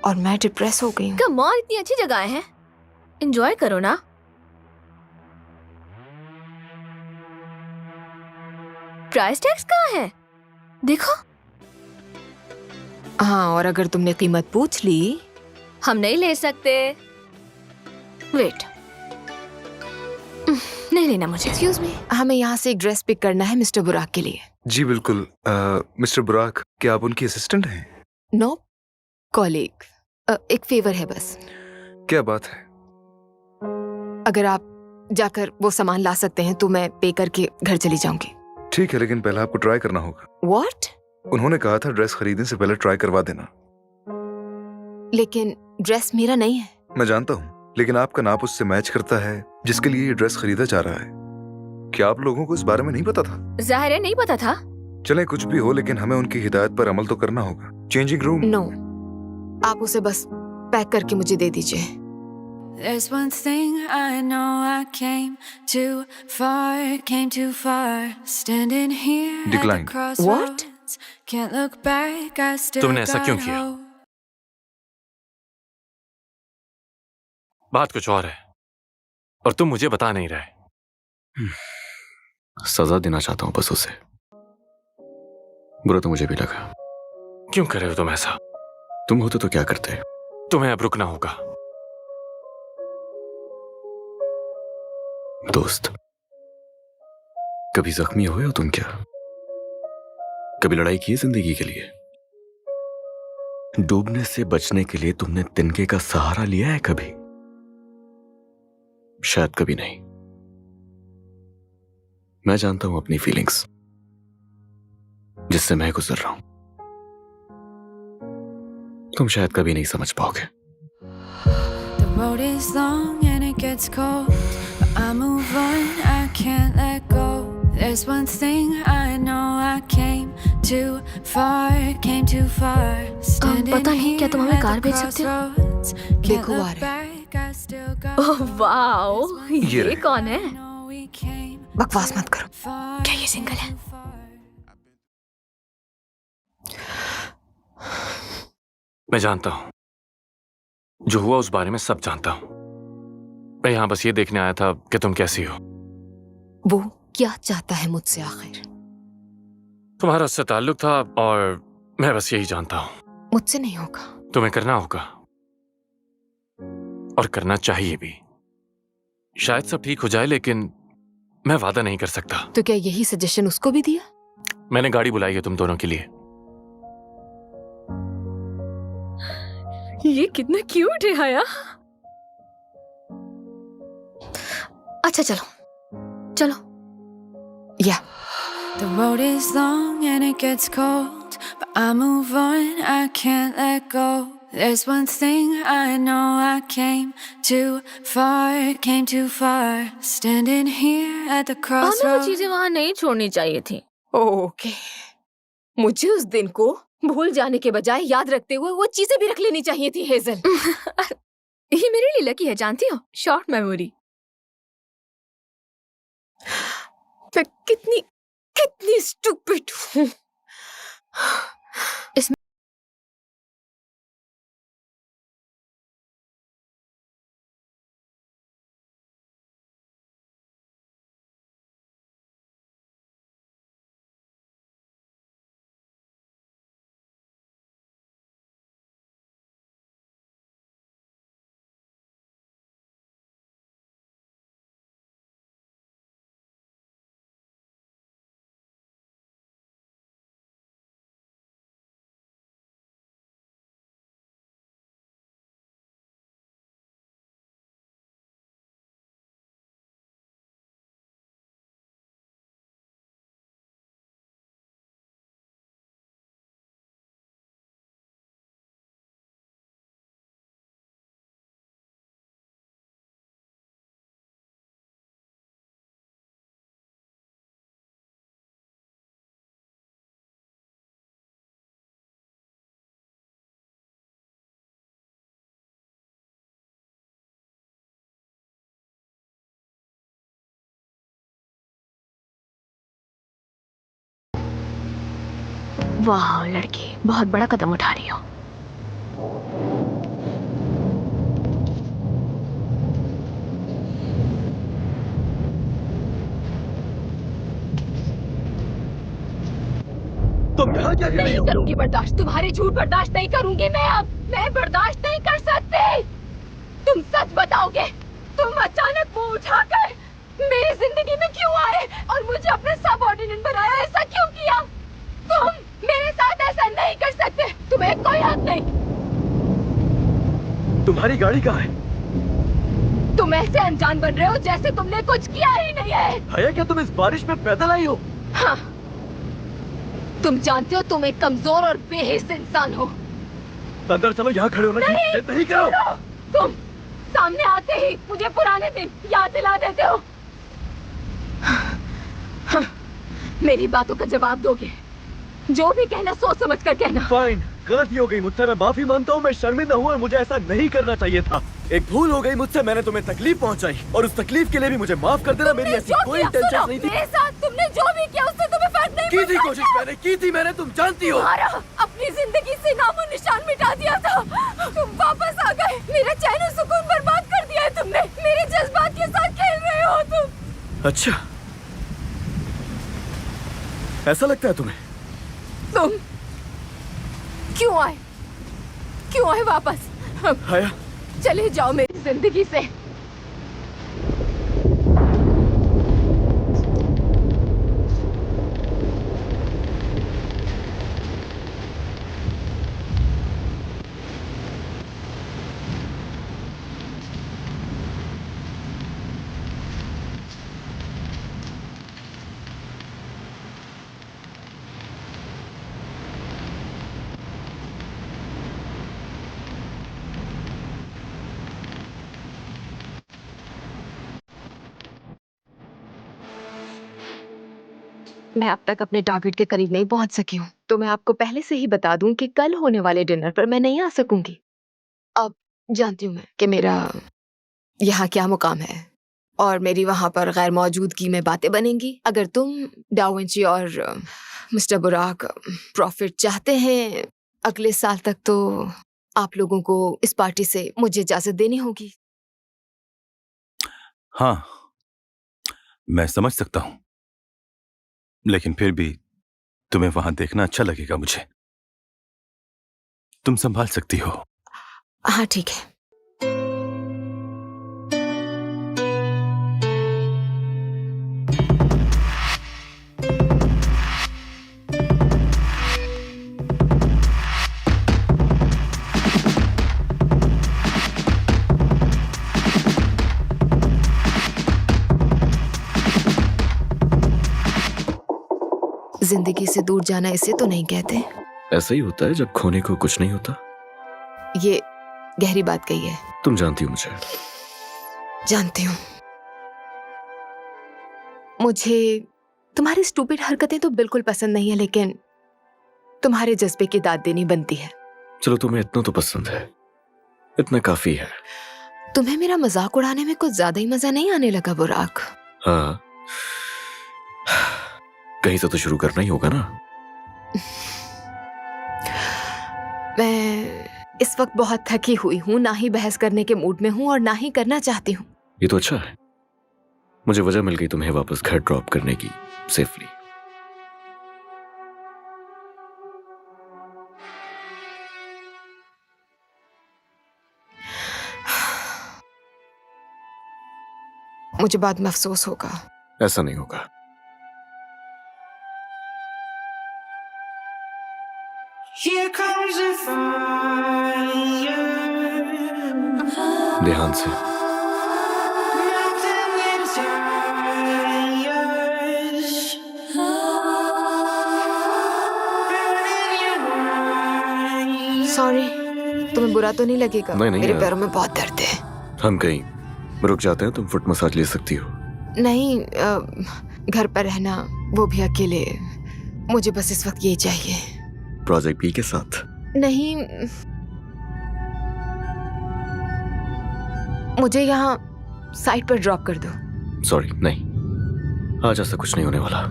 [SPEAKER 9] और मैं डिप्रेस हो गई हूँ।
[SPEAKER 8] कम ऑन, इतनी अच्छी जगह है, एंजॉय करो ना। प्राइस टैग्स कहाँ है? देखो।
[SPEAKER 9] हाँ, और अगर तुमने कीमत पूछ ली,
[SPEAKER 8] हम नहीं ले सकते। वेट, नहीं लेना मुझे।
[SPEAKER 9] एक्सक्यूज मी, हमें यहाँ से एक ड्रेस पिक करना है मिस्टर बुराक के लिए।
[SPEAKER 12] जी बिल्कुल। मिस्टर बुराक, क्या आप उनकी असिस्टेंट हैं?
[SPEAKER 9] No, colleague. एक फेवर है बस।
[SPEAKER 12] क्या बात है?
[SPEAKER 9] अगर आप जाकर वो सामान ला सकते हैं तो मैं पे करके घर चली जाऊंगी।
[SPEAKER 12] ठीक है, लेकिन पहले आपको ट्राई करना होगा।
[SPEAKER 9] व्हाट?
[SPEAKER 12] उन्होंने कहा था ड्रेस खरीदने से पहले ट्राई करवा देना।
[SPEAKER 9] लेकिन ड्रेस मेरा नहीं है।
[SPEAKER 12] मैं जानता हूँ, लेकिन आपका नाप उससे मैच करता है जिसके लिए ये ड्रेस खरीदा जा रहा है। क्या आप लोगों को इस बारे में नहीं पता था?
[SPEAKER 8] जाहिर है नहीं पता था।
[SPEAKER 12] चले कुछ भी हो, लेकिन हमें उनकी हिदायत पर अमल तो करना होगा। Changing room.
[SPEAKER 9] नो, आप उसे बस पैक करके मुझे दे दीजिए।
[SPEAKER 11] There's one thing I know, I came too far, came too far. Standing here at the
[SPEAKER 12] Declined.
[SPEAKER 11] crossroads. Can't look back, I still
[SPEAKER 5] तुमने ऐसा क्यों
[SPEAKER 11] got
[SPEAKER 5] किया?
[SPEAKER 11] hope.
[SPEAKER 5] बात कुछ और है और तुम मुझे बता नहीं रहे।
[SPEAKER 3] सजा देना चाहता हूं बस उसे। बुरा तो मुझे भी लगा।
[SPEAKER 5] क्यों कर रहे हो तुम ऐसा?
[SPEAKER 3] तुम होते तो क्या करते?
[SPEAKER 5] तुम्हें अब रुकना होगा।
[SPEAKER 3] दोस्त, कभी जख्मी हुए हो तुम क्या? कभी लड़ाई की है जिंदगी के लिए? डूबने से बचने के लिए तुमने तिनके का सहारा लिया है कभी? शायद कभी नहीं। मैं जानता हूं अपनी फीलिंग्स, जिससे मैं गुजर रहा हूं। तुम शायद कभी नहीं समझ पाओगे।
[SPEAKER 11] The road is long and it gets cold, but I move on, I can't let go. There's one thing I know, I came too far, came too far.
[SPEAKER 8] पता नहीं, क्या तुम हमें कार भेज सकते हो?
[SPEAKER 9] देखो आ रहे।
[SPEAKER 8] ओह वाओ, ये
[SPEAKER 12] रहे।
[SPEAKER 8] कौन है?
[SPEAKER 9] बकवास मत करो।
[SPEAKER 8] क्या ये सिंगल है?
[SPEAKER 5] मैं जानता हूं, जो हुआ उस बारे में सब जानता हूं। मैं यहां बस ये देखने आया था कि तुम कैसी हो।
[SPEAKER 9] वो क्या चाहता है मुझसे आखिर?
[SPEAKER 5] तुम्हारा उससे ताल्लुक था और मैं बस यही जानता हूं।
[SPEAKER 9] मुझसे नहीं होगा।
[SPEAKER 5] तुम्हें करना होगा और करना चाहिए भी। शायद सब ठीक हो जाए, लेकिन मैं वादा नहीं कर सकता।
[SPEAKER 9] तो क्या यही सजेशन उसको भी दिया?
[SPEAKER 5] मैंने गाड़ी बुलाई है तुम दोनों के लिए।
[SPEAKER 8] ये कितना क्यूट है हया। अच्छा चलो चलो।
[SPEAKER 9] या
[SPEAKER 11] The road is long and it gets cold, but I move on, I can't let go. There's one thing I know, I came too far, came too far. Standing here at the
[SPEAKER 8] हमें वो
[SPEAKER 11] crossroads.
[SPEAKER 8] चीजें वहां नहीं छोड़नी चाहिए थी।
[SPEAKER 9] ओके, मुझे उस दिन को भूल जाने के बजाय याद रखते हुए वो चीजें भी रख लेनी चाहिए थी हेजल।
[SPEAKER 8] ये मेरे लिए लकी है, जानती हो, शॉर्ट मेमोरी।
[SPEAKER 9] मैं कितनी कितनी स्टूपिड हूँ।
[SPEAKER 8] इसमें वाह लड़की, बहुत बड़ा कदम उठा रही हो।
[SPEAKER 3] तुम यहाँ क्या कर रही
[SPEAKER 8] नहीं
[SPEAKER 3] हो?
[SPEAKER 8] करूंगी बर्दाश्त, तुम्हारे झूठ बर्दाश्त नहीं करूंगी मैं अब। मैं बर्दाश्त नहीं कर सकती। तुम सच बताओगे? तुम अचानक मुंह उठाकर मेरी जिंदगी में क्यों आए और मुझे अपने सबऑर्डिनेट बनाया? ऐसा क्यों किया? तुम मेरे साथ ऐसा नहीं कर सकते। तुम्हें कोई हक नहीं।
[SPEAKER 3] तुम्हारी गाड़ी कहाँ है?
[SPEAKER 8] तुम ऐसे अनजान बन रहे हो जैसे तुमने कुछ किया ही नहीं है।
[SPEAKER 3] हया, क्या तुम इस बारिश में पैदल आई हो?
[SPEAKER 8] हाँ, तुम जानते हो तुम एक कमजोर और बेहिस इंसान हो।
[SPEAKER 3] अंदर चलो, यहाँ खड़े होना नहीं करो।
[SPEAKER 8] तुम सामने आते ही मुझे पुराने दिन याद दिला देते हो। मेरी बातों का जवाब दोगे? जो भी कहना सोच समझ कर कहना।
[SPEAKER 3] फाइन, गलती हो गई मुझसे, मैं माफी मानता हूँ। मैं शर्मिंदा हूँ और मुझे ऐसा नहीं करना चाहिए था। एक भूल हो गई मुझसे, मैंने तुम्हें तकलीफ पहुँचाई और उस तकलीफ के लिए भी मुझे माफ कर देना। मेरी ऐसी कोई इंटेंशन नहीं थी।
[SPEAKER 8] मेरे साथ तुमने जो भी किया उससे तुम्हें फर्क नहीं
[SPEAKER 3] की थी
[SPEAKER 8] पड़ता
[SPEAKER 3] कोशिश,
[SPEAKER 8] क्या?
[SPEAKER 3] मैंने की थी, मैंने, तुम जानती हो।
[SPEAKER 8] अपनी जिंदगी से नामो निशान मिटा दिया था। तुम वापस आ गए, मेरा चैन और सुकून बर्बाद कर दिया है तुमने। मेरे जज्बात के साथ खेल रहे हो तुम।
[SPEAKER 3] अच्छा, ऐसा लगता है तुम्हें?
[SPEAKER 8] तुम क्यों आए? क्यों आए वापस?
[SPEAKER 3] हया,
[SPEAKER 8] चले जाओ मेरी जिंदगी से।
[SPEAKER 9] मैं अब तक अपने टारगेट के करीब नहीं पहुंच सकी हूँ, तो मैं आपको पहले से ही बता दूं कि कल होने वाले डिनर पर मैं नहीं आ सकूंगी। अब जानती हूँ मैं कि मेरा यहाँ क्या मुकाम है और मेरी वहां पर गैर मौजूदगी में बातें बनेंगी। अगर तुम, डाविंची और मिस्टर बुराक प्रॉफिट चाहते हैं अगले साल तक, तो आप लोगों को इस पार्टी से मुझे इजाजत देनी होगी।
[SPEAKER 7] हाँ, मैं समझ सकता हूँ, लेकिन फिर भी तुम्हें वहां देखना अच्छा लगेगा मुझे। तुम संभाल सकती हो।
[SPEAKER 9] हाँ ठीक है। जिंदगी से दूर जाना इसे तो नहीं कहते।
[SPEAKER 3] ऐसा ही होता है जब खोने को कुछ नहीं होता।
[SPEAKER 9] ये गहरी बात कही है।
[SPEAKER 3] तुम जानती हो मुझे।
[SPEAKER 9] जानती हूँ। मुझे तुम्हारी स्टूपिड हरकतें तो बिल्कुल पसंद नहीं है, लेकिन तुम्हारे जज्बे की दाद देनी बनती है।
[SPEAKER 3] चलो, तुम्हें इतना तो पसंद है, इतना काफी है।
[SPEAKER 9] तुम्हें मेरा मजाक उड़ाने में कुछ ज्यादा ही मजा नहीं आने लगा बुराक?
[SPEAKER 3] हाँ, कहीं से तो शुरू करना ही होगा ना।
[SPEAKER 9] मैं इस वक्त बहुत थकी हुई हूँ, ना ही बहस करने के मूड में हूँ और ना ही करना चाहती हूँ।
[SPEAKER 3] ये तो अच्छा है, मुझे वजह मिल गई तुम्हें वापस घर ड्रॉप करने की, सेफली।
[SPEAKER 9] मुझे बाद में अफसोस होगा।
[SPEAKER 3] ऐसा नहीं होगा।
[SPEAKER 4] Here comes the fire.
[SPEAKER 3] ध्यान से।
[SPEAKER 4] Melting your tires. Burning your eyes.
[SPEAKER 9] Sorry, तुम्हें बुरा तो नहीं लगेगा?
[SPEAKER 3] नहीं,
[SPEAKER 9] मेरे
[SPEAKER 3] यार।
[SPEAKER 9] पैरों में बहुत दर्द है।
[SPEAKER 3] हम कहीं रुक जाते हैं, तुम फुट मसाज ले सकती हो।
[SPEAKER 9] नहीं, घर पर रहना, वो भी अकेले। मुझे बस इस वक्त यही चाहिए।
[SPEAKER 3] प्रोजेक्ट बी के साथ?
[SPEAKER 9] नहीं, मुझे यहाँ साइट पर ड्रॉप कर दो।
[SPEAKER 3] सॉरी, नहीं, आज ऐसा कुछ नहीं होने वाला।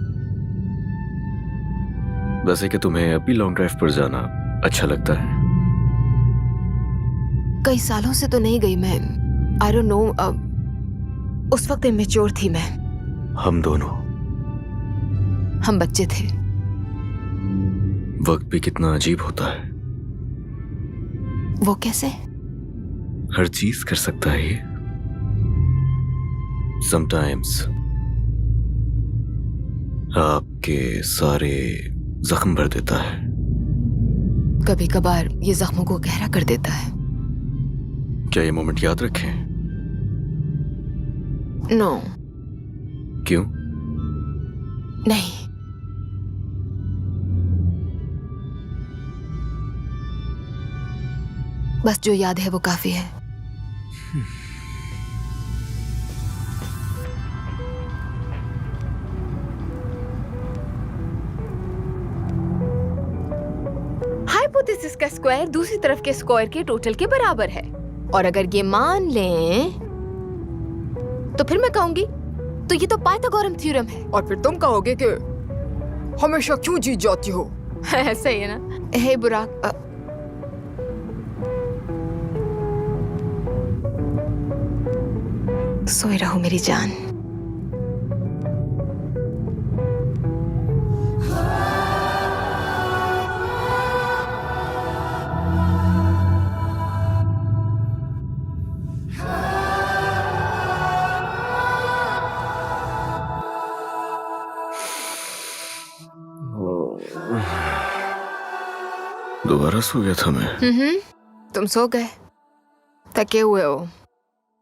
[SPEAKER 3] वैसे कि तुम्हें अभी लॉन्ग ड्राइव पर जाना अच्छा लगता है?
[SPEAKER 9] कई सालों से तो नहीं गई मैं। आई डोंट नो, उस वक्त इमेच्योर थी मैं।
[SPEAKER 3] हम दोनों।
[SPEAKER 9] हम बच्चे थे।
[SPEAKER 3] वक्त भी कितना अजीब होता है।
[SPEAKER 9] वो कैसे?
[SPEAKER 3] हर चीज कर सकता है ये। समटाइम्स आपके सारे जख्म भर देता है।
[SPEAKER 9] कभी कभार ये जख्मों को गहरा कर देता है।
[SPEAKER 3] क्या ये मोमेंट याद रखें?
[SPEAKER 9] नो।
[SPEAKER 3] क्यों?
[SPEAKER 9] नहीं। बस जो याद है वो काफी है। हाइपोथेसिस का स्क्वायर दूसरी तरफ के स्क्वायर के टोटल के बराबर है, और अगर ये मान लें तो फिर मैं कहूंगी तो ये तो पाइथागोरम थ्योरम है, और फिर तुम कहोगे कि हमेशा क्यों जीत जाती हो। ऐसा ही है ना? हे बुराक, सोए रहो मेरी जान।
[SPEAKER 3] दोबारा सो गया था मैं।
[SPEAKER 9] तुम सो गए, थके हुए हो,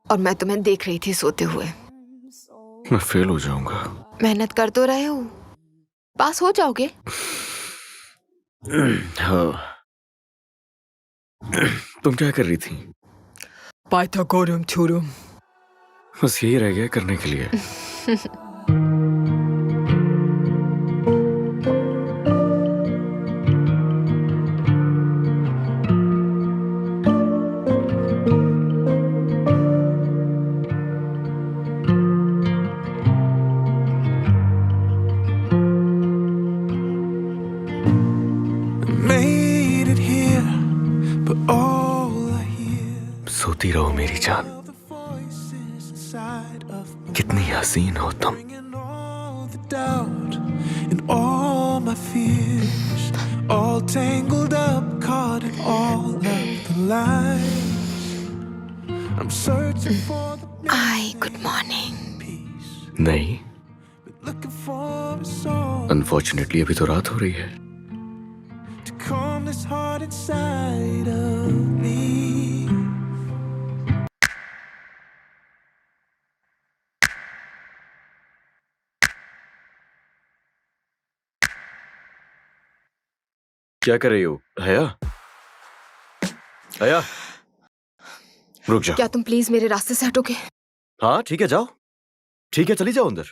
[SPEAKER 9] और मैं तुम्हें देख रही थी सोते हुए।
[SPEAKER 3] मैं फेल हो जाऊंगा।
[SPEAKER 9] मेहनत कर तो रहे हो, पास हो जाओगे।
[SPEAKER 3] हाँ। तुम क्या कर रही थी?
[SPEAKER 9] पाइथागोरम थ्योरम।
[SPEAKER 3] बस यही रह गया करने के लिए।
[SPEAKER 4] Made it here, but all I hear
[SPEAKER 3] सोती रहो मेरी जान।
[SPEAKER 4] are the voices inside of my
[SPEAKER 3] कितनी हसीन हो तुम।
[SPEAKER 4] and all the doubt and all my fears, all tangled up, caught in all of the lies. I'm searching for the
[SPEAKER 9] I good morning.
[SPEAKER 4] peace,
[SPEAKER 3] नहीं,
[SPEAKER 4] but looking for a soul
[SPEAKER 3] unfortunately अभी तो रात हो रही है।
[SPEAKER 4] to calm this heart inside of me.
[SPEAKER 3] क्या कर रही हो हया? हया, रुक जाओ।
[SPEAKER 9] क्या तुम प्लीज मेरे रास्ते से हटोगे?
[SPEAKER 3] हाँ ठीक है, जाओ। ठीक है, चली जाओ अंदर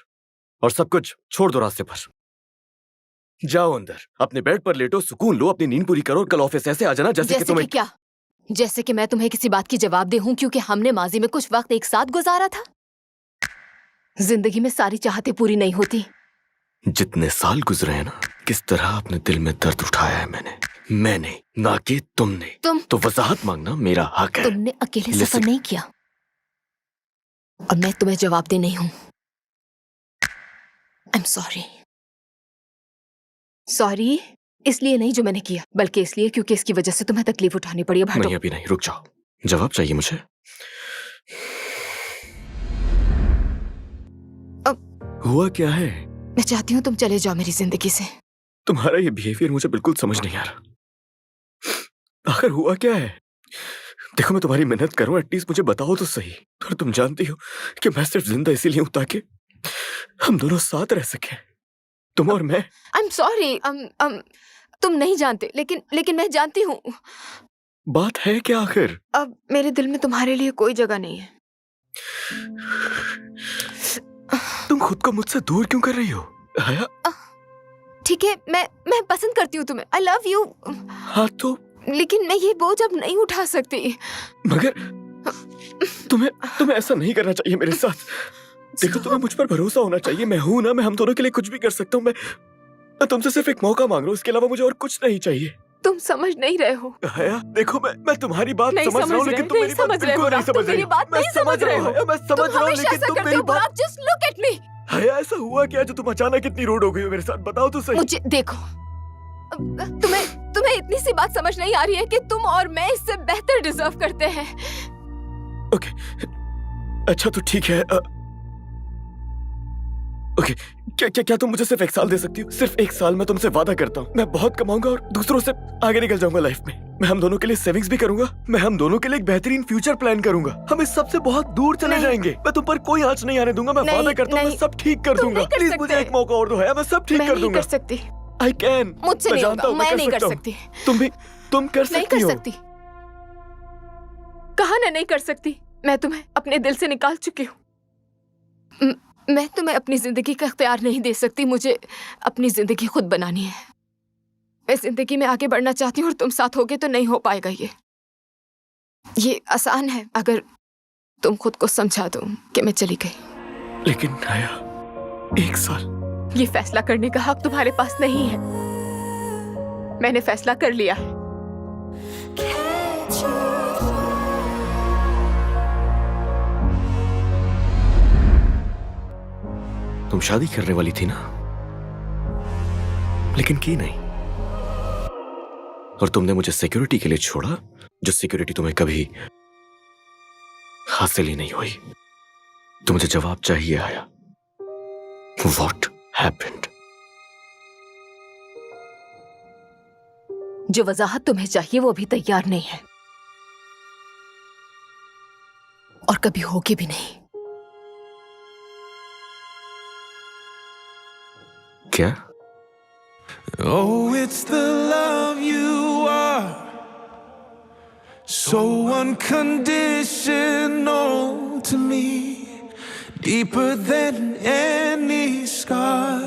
[SPEAKER 3] और सब कुछ छोड़ दो रास्ते पर। जाओ अंदर, अपने बेड पर लेटो, सुकून लो, अपनी नींद पूरी करो और कल ऑफिस ऐसे आ जाना जैसे कि
[SPEAKER 9] जैसे
[SPEAKER 3] तुम्हें।
[SPEAKER 9] कि क्या? जैसे कि मैं तुम्हें किसी बात की जवाबदेह हूं क्योंकि हमने माजी में कुछ वक्त एक साथ गुजारा था। जिंदगी में सारी चाहतें पूरी नहीं होती।
[SPEAKER 3] जितने साल गुजरे हैं ना, किस तरह अपने दिल में दर्द उठाया है मैंने, ना कि तुमने।
[SPEAKER 9] तुम
[SPEAKER 3] तो वजाहत मांगना मेरा हक है।
[SPEAKER 9] तुमने अकेले सफर नहीं किया, और मैं तुम्हें जवाबदेह नहीं हूं। I am sorry. सॉरी इसलिए नहीं जो मैंने किया, बल्कि इसलिए क्योंकि इसकी वजह से तुम्हें तकलीफ उठानी पड़ी। अब हटो।
[SPEAKER 3] नहीं, अभी नहीं, रुक जाओ। जवाब चाहिए मुझे। हुआ क्या है?
[SPEAKER 9] मैं चाहती हूँ तुम चले जाओ मेरी जिंदगी से।
[SPEAKER 3] तुम्हारा ये बिहेवियर मुझे बिल्कुल समझ नहीं आ रहा। आखिर हुआ क्या है? देखो, मैं तुम्हारी मेहनत करूं, एटलीस्ट मुझे बताओ तो सही। और तुम जानती हो कि मैं सिर्फ जिंदा इसीलिए हूं ताकि हम दोनों साथ रह सके, तुम और मैं।
[SPEAKER 9] I am sorry. तुम नहीं जानते, लेकिन मैं जानती हूँ।
[SPEAKER 3] बात है क्या आखिर?
[SPEAKER 9] अब मेरे दिल में तुम्हारे लिए कोई जगह नहीं है।
[SPEAKER 3] तुम खुद को मुझसे दूर क्यों कर रही हो हया?
[SPEAKER 9] ठीक है, मैं पसंद करती हूँ तुम्हें। I love you.
[SPEAKER 3] हाँ तो?
[SPEAKER 9] लेकिन मैं ये बोझ अब नहीं उठा सकती।
[SPEAKER 3] मगर तुम्हें ऐसा नहीं करना चाहिए मेरे साथ। देखो, तुम्हें मुझ पर भरोसा होना चाहिए। मैं हूं ना, मैं हम दोनों के लिए कुछ भी कर सकता हूँ। मैं तुमसे सिर्फ एक मौका मांग रहा हूँ, इसके अलावा मुझे और कुछ नहीं चाहिए।
[SPEAKER 9] तुम समझ नहीं रहे हो।
[SPEAKER 3] हया देखो, मैं तुम्हारी बात
[SPEAKER 9] नहीं
[SPEAKER 3] समझ रहा हूँ, लेकिन तुम मेरी बात बिल्कुल नहीं समझ रही हो। मैं समझ रहा हूँ, मैं समझ रहा हूँ, लेकिन तुम मेरी बात।
[SPEAKER 9] Just look at me.
[SPEAKER 3] हया ऐसा हुआ क्या जो तुम अचानक इतनी रूड हो गई हो मेरे साथ? बताओ तो सही।
[SPEAKER 9] मुझे देखो, तुम्हें इतनी सी बात समझ नहीं आ रही है कि तुम और मैं इससे बेहतर डिजर्व करते हैं।
[SPEAKER 3] ओके, अच्छा तो ठीक है। ओके, क्या तुम मुझे सिर्फ 1 साल दे सकती हो? सिर्फ 1 साल, मैं तुमसे वादा करता हूँ। मैं बहुत कमाऊंगा और दूसरों से आगे निकल जाऊंगा लाइफ में। मैं हम दोनों के लिए सेविंग्स भी करूंगा। मैं हम दोनों के लिए एक बेहतरीन फ्यूचर प्लान करूंगा। हम इस सबसे बहुत दूर चले जाएंगे। मैं तुम पर कोई आंच नहीं आने दूंगा। मैं वादा करता हूँ, मैं सब ठीक कर दूंगा। प्लीज मुझे एक मौका और दो है, मैं सब ठीक कर दूंगा।
[SPEAKER 9] कर सकती।
[SPEAKER 3] I can.
[SPEAKER 9] मुझसे नहीं होगा, मैं नहीं कर सकती।
[SPEAKER 3] तुम कर सकती हो।
[SPEAKER 9] नहीं कर सकती। कहा ना नहीं कर सकती। मैं तुम्हें अपने दिल से निकाल चुकी हूँ। मैं तुम्हें अपनी जिंदगी का इख्तियार नहीं दे सकती। मुझे अपनी जिंदगी खुद बनानी है। मैं जिंदगी में आगे बढ़ना चाहती हूँ और तुम साथ होगे तो नहीं हो पाएगा। ये आसान है अगर तुम खुद को समझा दो कि मैं चली गई।
[SPEAKER 3] लेकिन नाया, 1 साल।
[SPEAKER 9] ये फैसला करने का हक तुम्हारे पास नहीं है। मैंने फैसला कर लिया है।
[SPEAKER 3] तुम शादी करने वाली थी ना, लेकिन की नहीं। और तुमने मुझे सिक्योरिटी के लिए छोड़ा, जो सिक्योरिटी तुम्हें कभी हासिल ही नहीं हुई। तो मुझे जवाब चाहिए आया। What happened?
[SPEAKER 9] जो वजाहत तुम्हें चाहिए वो भी तैयार नहीं है और कभी होगी भी नहीं।
[SPEAKER 3] क्या?
[SPEAKER 4] Oh, it's the love you are, so unconditional to me, deeper than any scar,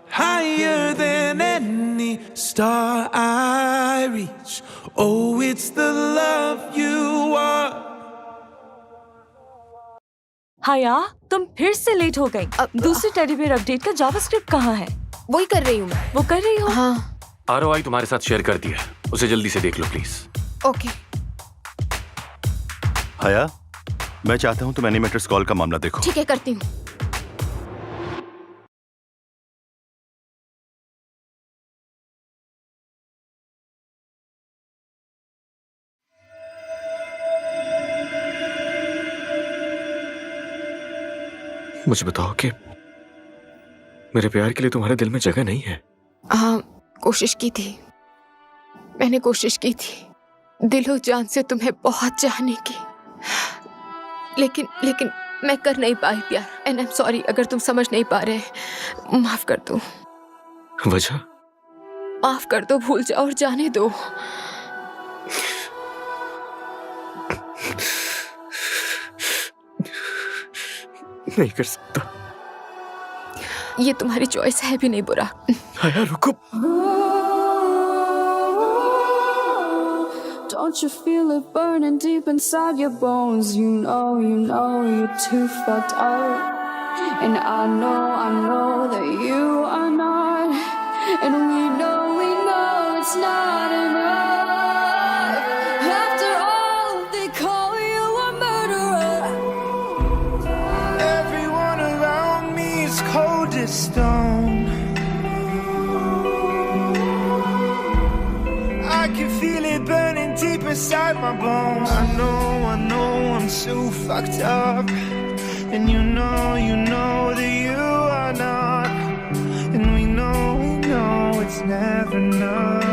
[SPEAKER 4] higher than any star I reach. Oh, it's the love you are.
[SPEAKER 10] हया, तुम फिर से लेट हो गई। दूसरी टेडी बियर अपडेट का जावास्क्रिप्ट कहाँ है?
[SPEAKER 9] वही कर रही हूँ मैं।
[SPEAKER 10] वो कर रही हो?
[SPEAKER 9] हाँ।
[SPEAKER 5] ROI तुम्हारे साथ शेयर कर दिया, उसे जल्दी से देख लो प्लीज।
[SPEAKER 9] ओके।
[SPEAKER 7] हया, मैं चाहता हूँ तुम एनिमेटर्स कॉल का मामला देखो।
[SPEAKER 9] ठीक है, करती हूँ।
[SPEAKER 3] मुझे बताओ कि मेरे प्यार के लिए तुम्हारे दिल में जगह नहीं है?
[SPEAKER 9] हाँ, कोशिश की थी। मैंने कोशिश की थी दिलो जान से तुम्हें बहुत चाहने की, लेकिन मैं कर नहीं पाई प्यार। एंड आई एम सॉरी अगर तुम समझ नहीं पा रहे। माफ कर दो।
[SPEAKER 3] वजह?
[SPEAKER 9] माफ कर दो, भूल जाओ और जाने दो।
[SPEAKER 3] नहीं कर सकता।
[SPEAKER 9] ये तुम्हारी चॉइस है भी नहीं बुरा।
[SPEAKER 3] हया रुको।
[SPEAKER 11] Don't you feel it burning deep inside your bones? You know you're too fucked up. And I know that you are not. And we know it's not enough. After all, they call you a murderer.
[SPEAKER 4] Everyone around me is cold as stone. I can feel it burning deep inside my bones. I know I'm so fucked up. And you know that you are not. And we know it's never enough.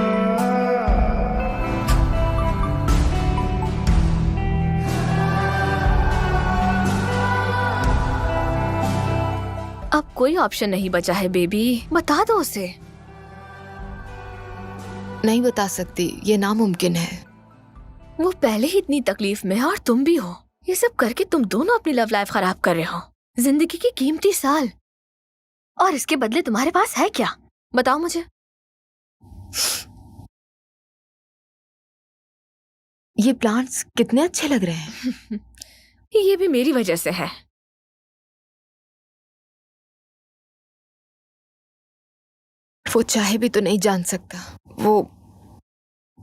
[SPEAKER 9] अब कोई ऑप्शन नहीं बचा है बेबी, बता दो उसे। नहीं बता सकती, ये नामुमकिन है। वो पहले ही इतनी तकलीफ में है और तुम भी हो। ये सब करके तुम दोनों अपनी लव लाइफ खराब कर रहे हो। जिंदगी की कीमती साल, और इसके बदले तुम्हारे पास है क्या? बताओ मुझे। ये प्लांट्स कितने अच्छे लग रहे हैं। ये भी मेरी वजह से है। वो चाहे भी तो नहीं जान सकता, वो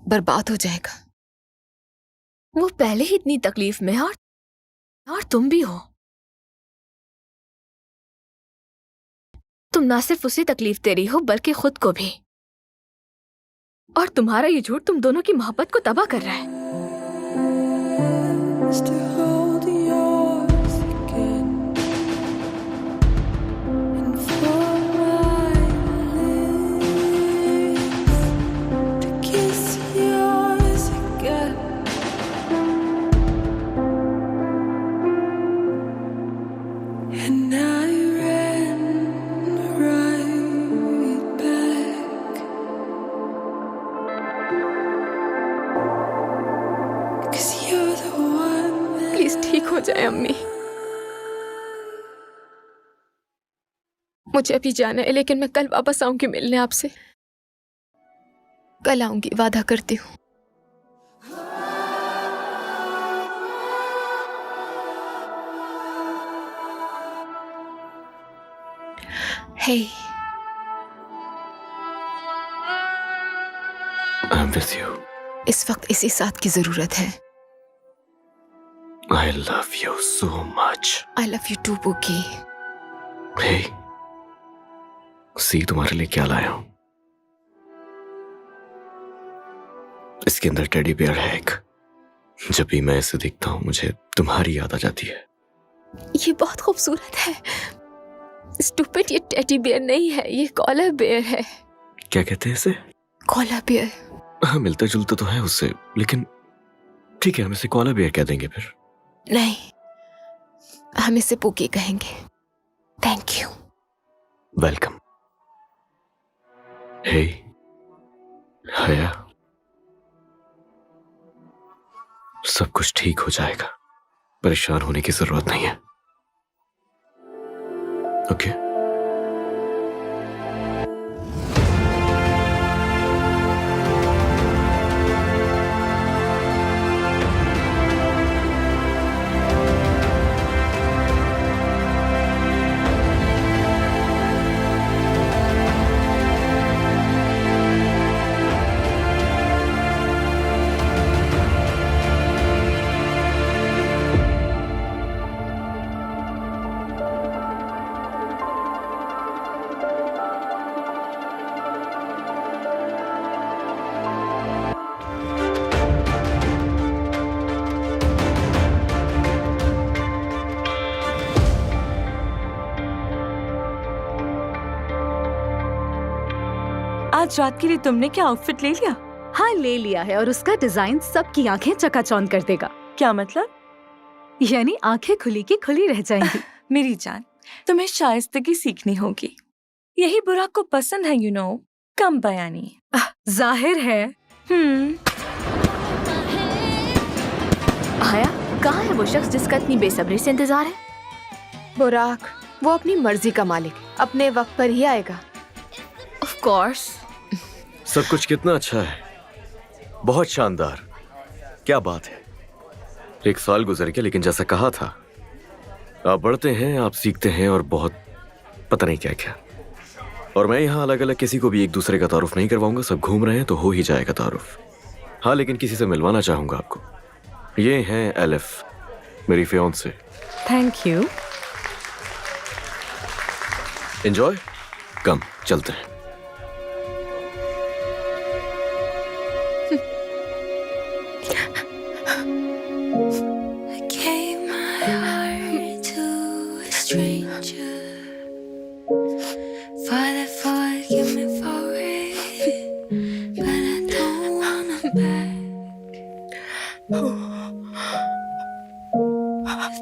[SPEAKER 9] बर्बाद हो जाएगा। वो पहले ही इतनी तकलीफ में है और तुम भी हो। तुम ना सिर्फ उसे तकलीफ दे रही हो बल्कि खुद को भी। और तुम्हारा ये झूठ तुम दोनों की मोहब्बत को तबाह कर रहा है। प्लीज ठीक हो जाए अम्मी। मुझे अभी जाना है, लेकिन मैं कल वापस आऊंगी मिलने आपसे। कल आऊंगी, वादा करती हूँ। हे,
[SPEAKER 3] I'm with you.
[SPEAKER 9] इस वक्त इसी साथ की जरूरत है।
[SPEAKER 3] I love you so much.
[SPEAKER 9] I love you too, बुकी।
[SPEAKER 3] Hey, सी तुम्हारे लिए क्या लाया हूं। इसके अंदर टेडी बियर है एक। जब भी मैं इसे देखता हूं मुझे तुम्हारी याद आ जाती है।
[SPEAKER 9] ये बहुत खूबसूरत है। स्टूपिड, ये टेडी बियर नहीं है, ये कॉलर बियर है।
[SPEAKER 3] क्या कहते हैं इसे?
[SPEAKER 9] Koala bear.
[SPEAKER 3] हाँ, मिलता जुलता तो है उससे, लेकिन ठीक है, हम इसे कॉलर बियर कह देंगे फिर।
[SPEAKER 9] नहीं, हम इसे पुकी कहेंगे। Thank you.
[SPEAKER 3] वेलकम। हे हया, सब कुछ ठीक हो जाएगा, परेशान होने की जरूरत नहीं है। ओके?
[SPEAKER 10] आज रात के लिए तुमने क्या आउटफिट ले लिया?
[SPEAKER 2] हाँ, ले लिया है, और उसका डिजाइन सबकी आंखें चकाचौंध कर देगा।
[SPEAKER 10] क्या मतलब?
[SPEAKER 2] यानी आंखें खुली की खुली रह जाएंगी।
[SPEAKER 10] मेरी जान, तुम्हें शाइस्तगी सीखनी होगी। यही बुराक को पसंद है, कम बयानी।
[SPEAKER 2] जाहिर है। आया, कहाँ है वो शख्स जिसका इतनी बेसब्री से इंतजार है?
[SPEAKER 9] बुराक, वो अपनी मर्जी का मालिक, अपने वक्त पर ही आएगा।
[SPEAKER 2] Of course.
[SPEAKER 3] सब कुछ कितना अच्छा है, बहुत शानदार। क्या बात है। 1 साल गुजर गया, लेकिन जैसा कहा था, आप बढ़ते हैं, आप सीखते हैं, और बहुत पता नहीं क्या क्या। और मैं यहाँ अलग अलग किसी को भी एक दूसरे का तारुफ नहीं करवाऊंगा। सब घूम रहे हैं तो हो ही जाएगा तारुफ। हाँ, लेकिन किसी से मिलवाना चाहूंगा आपको। ये हैं एलिफ, मेरी फियांसे।
[SPEAKER 10] Thank you.
[SPEAKER 3] एंजॉय। कम, चलते हैं।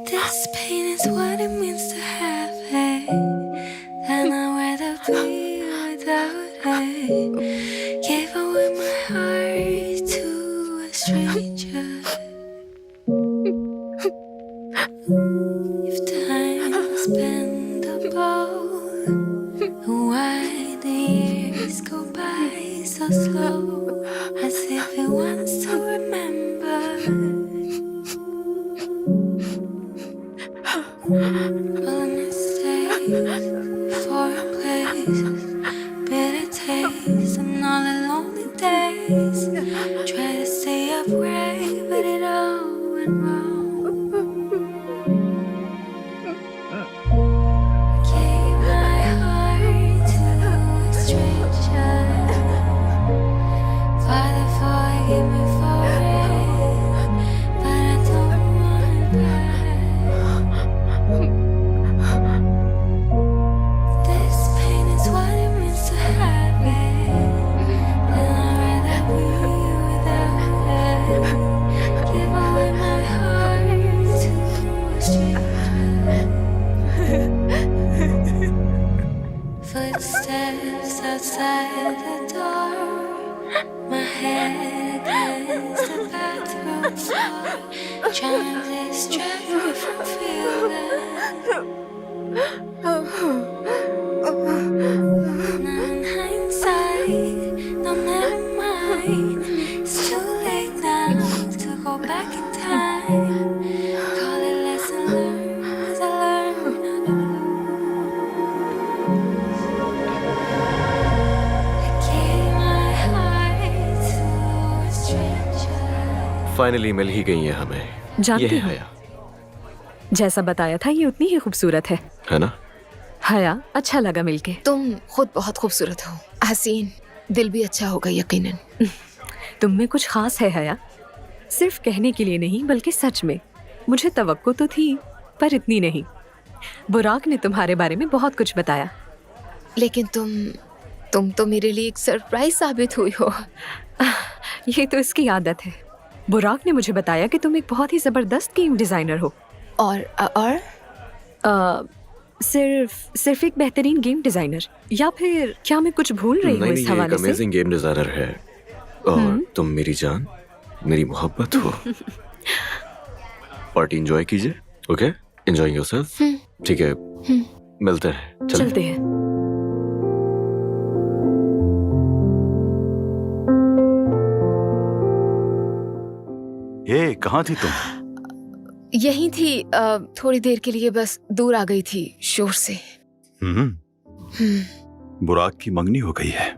[SPEAKER 11] This pain is what it means to have it, and I'd rather be without it. Gave away my heart to a stranger. If time has been the boat, why the years go by so slow, as if it wants to remember. All the mistakes, foreign places, bitter taste. Trying to distract me from feeling. In hindsight, no, never mind. It's too late now to go back in time. Call it lesson learned, as I learned. I gave my heart to a stranger.
[SPEAKER 3] Finally मिल ही गई है हमें।
[SPEAKER 2] जानती
[SPEAKER 3] ये है
[SPEAKER 2] हूँ।
[SPEAKER 3] हया,
[SPEAKER 2] जैसा बताया था ये उतनी ही खूबसूरत है
[SPEAKER 3] ना?
[SPEAKER 2] हया, अच्छा लगा मिलके।
[SPEAKER 9] तुम खुद बहुत खूबसूरत हो हसीन, दिल भी अच्छा होगा यकीनन।
[SPEAKER 2] तुम में कुछ खास है हया, सिर्फ कहने के लिए नहीं बल्कि सच में। मुझे तवक्को तो थी पर इतनी नहीं। बुराक ने तुम्हारे बारे में बहुत कुछ बताया।
[SPEAKER 9] लेकिन तुम तो मेरे लिए एक सरप्राइज साबित हुई हो।
[SPEAKER 2] ये तो इसकी आदत है। बुराक ने मुझे बताया कि तुम एक बहुत ही जबरदस्त गेम डिजाइनर हो।
[SPEAKER 9] और
[SPEAKER 2] सिर्फ एक बेहतरीन गेम डिजाइनर, या फिर क्या मैं कुछ भूल रही हूँ
[SPEAKER 3] नहीं,
[SPEAKER 2] इस
[SPEAKER 3] ये एक
[SPEAKER 2] हवाले से?
[SPEAKER 3] अमेजिंग गेम डिजाइनर है और तुम मेरी जान, मेरी मोहब्बत हो। पार्टी एंजॉय कीजिए, ओके? Enjoy yourself. ठीक है, मिलते हैं।
[SPEAKER 2] चलते हैं।
[SPEAKER 7] ए, कहाँ थी तुम?
[SPEAKER 9] यही थी, थोड़ी देर के लिए बस दूर आ गई थी शोर से।
[SPEAKER 7] बुराक की मंगनी हो गई है।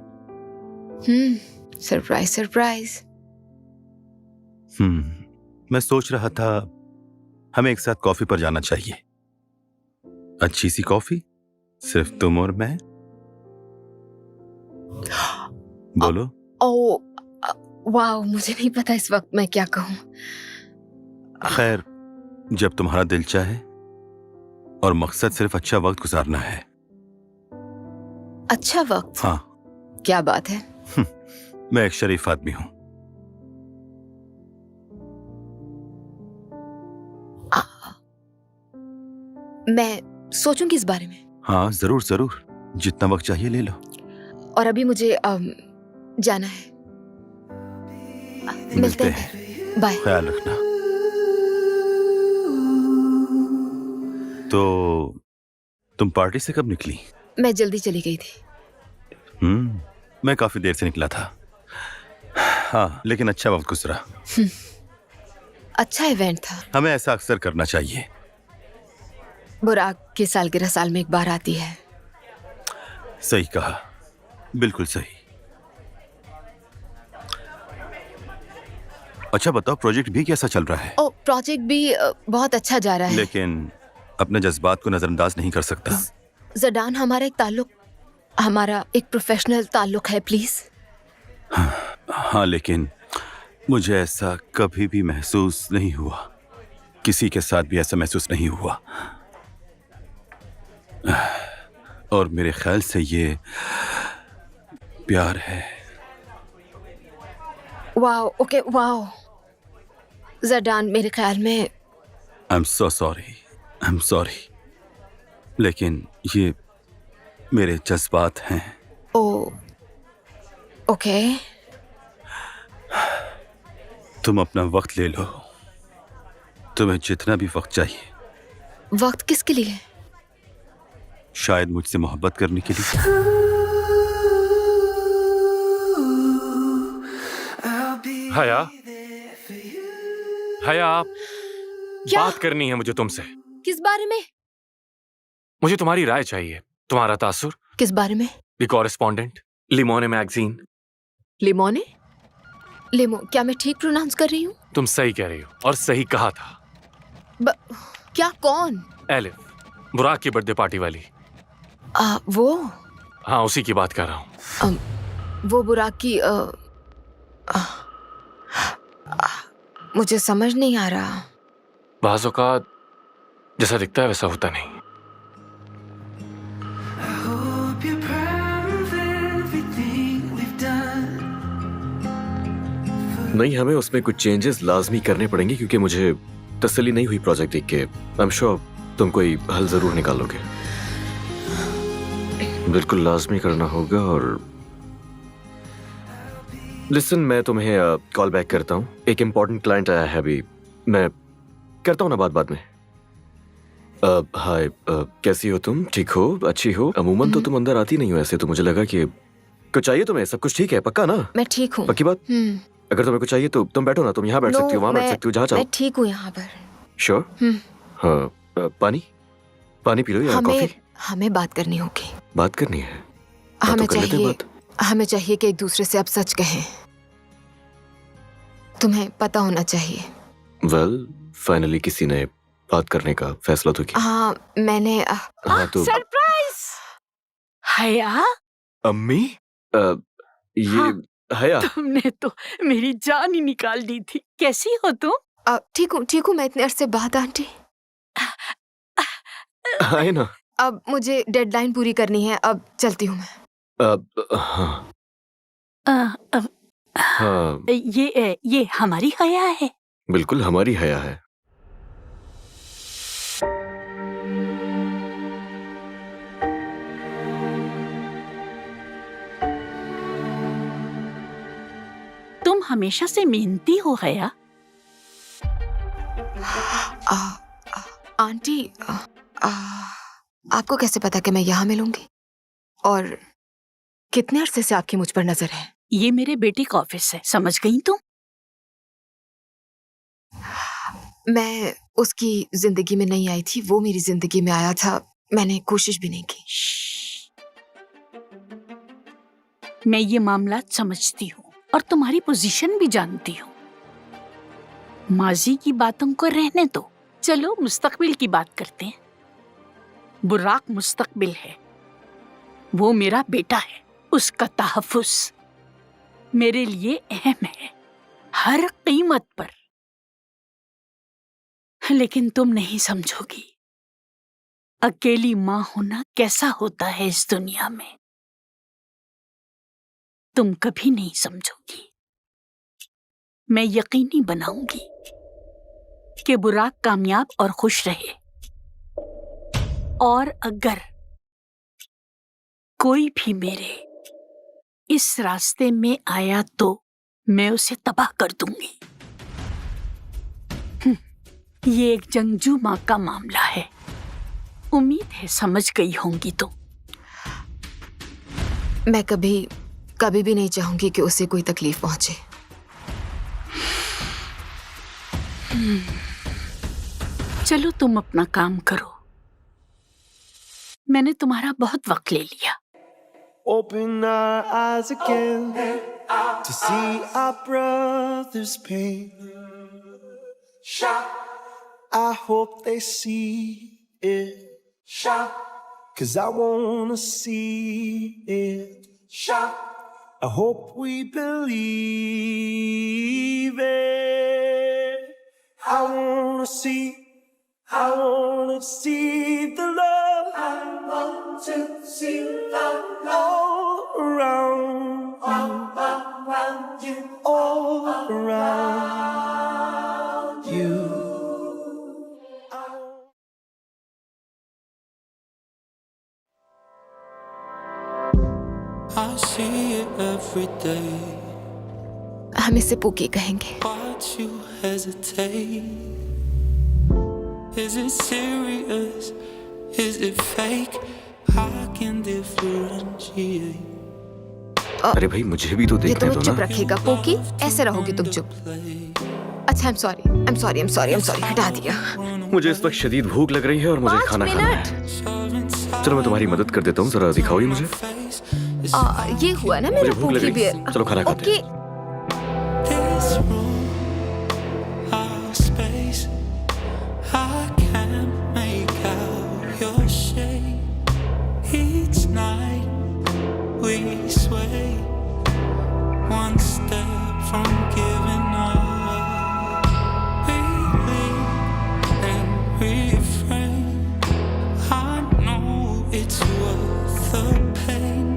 [SPEAKER 9] Surprise surprise.
[SPEAKER 7] मैं सोच रहा था हमें एक साथ कॉफी पर जाना चाहिए। अच्छी सी कॉफी, सिर्फ तुम और मैं। बोलो।
[SPEAKER 9] ओ वाह, मुझे नहीं पता इस वक्त मैं क्या कहूँ।
[SPEAKER 7] खैर, जब तुम्हारा दिल चाहे और मकसद सिर्फ अच्छा वक्त गुजारना है।
[SPEAKER 9] अच्छा वक्त?
[SPEAKER 7] हाँ।
[SPEAKER 9] क्या बात है।
[SPEAKER 7] मैं एक शरीफ आदमी हूं।
[SPEAKER 9] मैं सोचूंगी इस बारे में।
[SPEAKER 7] हाँ, जरूर जरूर, जितना वक्त चाहिए ले लो।
[SPEAKER 9] और अभी मुझे जाना है। मिलते हैं। बाय।
[SPEAKER 7] ख्याल रखना। तो तुम पार्टी से कब निकली?
[SPEAKER 9] मैं जल्दी चली गई थी।
[SPEAKER 7] मैं काफी देर से निकला था। हाँ, लेकिन अच्छा वक्त गुजरा।
[SPEAKER 9] अच्छा इवेंट था।
[SPEAKER 7] हमें ऐसा अक्सर करना चाहिए।
[SPEAKER 9] बुराक की सालगिरह साल में एक बार आती है।
[SPEAKER 7] सही कहा, बिल्कुल सही। अच्छा बताओ, प्रोजेक्ट भी कैसा चल रहा है?
[SPEAKER 9] ओ, प्रोजेक्ट भी बहुत अच्छा जा रहा है।
[SPEAKER 7] लेकिन अपने जज्बात को नजरअंदाज नहीं कर सकता।
[SPEAKER 9] जडान, हमारा एक प्रोफेशनल ताल्लुक है, प्लीज।
[SPEAKER 7] हाँ, लेकिन मुझे ऐसा कभी भी महसूस नहीं हुआ। किसी के साथ भी ऐसा महसूस नहीं हुआ। और मेरे ख्याल से ये प्यार है।
[SPEAKER 9] Wow, okay, wow. जडान, मेरे ख्याल में
[SPEAKER 7] आई एम सो सॉरी, लेकिन ये मेरे जज्बात हैं।
[SPEAKER 9] ओ, ओके।
[SPEAKER 7] तुम अपना वक्त ले लो, तुम्हें जितना भी वक्त चाहिए।
[SPEAKER 9] वक्त किसके लिए?
[SPEAKER 7] शायद मुझसे मोहब्बत करने के लिए।
[SPEAKER 5] हया, बात करनी है मुझे तुमसे।
[SPEAKER 9] किस बारे में?
[SPEAKER 5] मुझे तुम्हारी राय चाहिए, तुम्हारा तासुर।
[SPEAKER 9] किस बारे में?
[SPEAKER 5] The correspondent, Limone magazine.
[SPEAKER 9] Limone? क्या मैं ठीक प्रोनाउंस कर रही हूँ?
[SPEAKER 5] तुम सही कह रही हो, और सही कहा था।
[SPEAKER 9] क्या? कौन?
[SPEAKER 5] एलिफ, बुराक की बर्थडे पार्टी वाली।
[SPEAKER 9] वो?
[SPEAKER 5] हाँ, उसी की बात कर रहा हूँ।
[SPEAKER 9] वो बुराक की मुझे समझ नहीं आ रहा।
[SPEAKER 5] बाज़ औक़ात जैसा दिखता है वैसा होता नहीं।
[SPEAKER 3] नहीं, हमें उसमें कुछ चेंजेस लाजमी करने पड़ेंगे क्योंकि मुझे तसल्ली नहीं हुई प्रोजेक्ट देख के। आई एम श्योर तुम कोई हल जरूर निकालोगे। बिल्कुल लाजमी करना होगा और लिसन, मैं तुम्हें कॉल बैक करता हूँ। एक इम्पोर्टेंट क्लाइंट आया है अभी। मैं करता हूँ ना बाद में। हाय, कैसी हो तुम? ठीक हो? अच्छी हो? अमूमन तो तुम अंदर आती नहीं हो ऐसे, तो मुझे लगा कि कुछ चाहिए तुम्हें। सब कुछ ठीक है? पक्का ना?
[SPEAKER 9] मैं ठीक हूँ।
[SPEAKER 3] पक्की बात? अगर तुम्हें कुछ चाहिए तो तुम बैठो ना, तुम यहाँ बैठ सकती हो, वहाँ बैठ सकती हो, जहाँ चाहो।
[SPEAKER 9] मैं ठीक हूँ यहाँ पर।
[SPEAKER 3] श्योर? हाँ, पानी पी लो या कॉफी?
[SPEAKER 9] हमें बात करनी होगी।
[SPEAKER 3] बात करनी है?
[SPEAKER 9] हमें चाहिए कि एक दूसरे से अब सच कहें। तुम्हें पता होना चाहिए।
[SPEAKER 3] वेल, फाइनली किसी ने बात करने का फैसला तो किया।
[SPEAKER 9] हाँ, मैंने
[SPEAKER 3] हाँ, तो
[SPEAKER 10] सरप्राइज! हया,
[SPEAKER 3] अम्मी, ये हया।
[SPEAKER 10] तुमने तो मेरी जान ही निकाल दी थी। कैसी हो तुम?
[SPEAKER 9] ठीक हूँ मैं इतने अरसे बाद आंटी।
[SPEAKER 3] आए ना।
[SPEAKER 9] अब मुझे डेडलाइन पूरी करनी है, अब चलती हूँ मैं।
[SPEAKER 3] हाँ,
[SPEAKER 10] ये हमारी हया है।
[SPEAKER 3] बिल्कुल हमारी हया है।
[SPEAKER 10] तुम हमेशा से मेहनती हो हया।
[SPEAKER 9] आंटी, आपको कैसे पता कि मैं यहाँ मिलूंगी? और कितने अरसे से आपकी मुझ पर नजर है?
[SPEAKER 10] ये मेरे बेटे का ऑफिस है, समझ गई तुम?
[SPEAKER 9] मैं उसकी जिंदगी में नहीं आई थी, वो मेरी जिंदगी में आया था। मैंने कोशिश भी नहीं की।
[SPEAKER 10] मैं ये मामला समझती हूँ और तुम्हारी पोजीशन भी जानती हूँ। माजी की बातों को रहने दो, चलो मुस्तकबिल की बात करते हैं। बुराक मुस्तकबिल है, वो मेरा बेटा है, उसका तहफ्फुज़ मेरे लिए अहम है, हर कीमत पर। लेकिन तुम नहीं समझोगी अकेली माँ होना कैसा होता है इस दुनिया में। तुम कभी नहीं समझोगी। मैं यकीनी बनाऊंगी कि बुराक कामयाब और खुश रहे, और अगर कोई भी मेरे इस रास्ते में आया तो मैं उसे तबाह कर दूंगी। ये एक जंगजू माँ का मामला है, उम्मीद है समझ गई होंगी तुम।
[SPEAKER 9] मैं कभी भी नहीं चाहूंगी कि उसे कोई तकलीफ पहुंचे।
[SPEAKER 10] चलो तुम अपना काम करो, मैंने तुम्हारा बहुत वक्त ले लिया।
[SPEAKER 13] Open our eyes again to see our brother's pain. I hope they see it, 'cause I wanna see it. I hope we believe it. I wanna see the love. I want to see the love all around you, all around you.
[SPEAKER 6] I see it every day.
[SPEAKER 9] हम इसे पुकी कहेंगे।
[SPEAKER 6] Why'd you hesitate? Is it serious? Is it fake? I can differentiate.
[SPEAKER 3] अरे भाई, मुझे भी तो
[SPEAKER 9] ये
[SPEAKER 3] देखने
[SPEAKER 9] तुम्हें
[SPEAKER 3] दो
[SPEAKER 9] चुप
[SPEAKER 3] ना।
[SPEAKER 9] रखेगा पोकी? ऐसे रहोगे तुम चुप? अच्छा, I'm sorry, हटा दिया।
[SPEAKER 3] मुझे इस वक्त शदीद भूख लग रही है और मुझे खाना खाना है। चलो मैं तुम्हारी मदद कर देता हूँ, जरा दिखाओ ये मुझे।
[SPEAKER 9] ये हुआ ना मेरा
[SPEAKER 3] मुझे भूख लग
[SPEAKER 9] पोकी
[SPEAKER 3] रही है।
[SPEAKER 9] बियर।
[SPEAKER 3] चलो खाना खाते हैं।
[SPEAKER 6] This room, our space, I can't make out your shape. Each night we sway, one step from giving up. We live and refrain. I know it's worth the pain,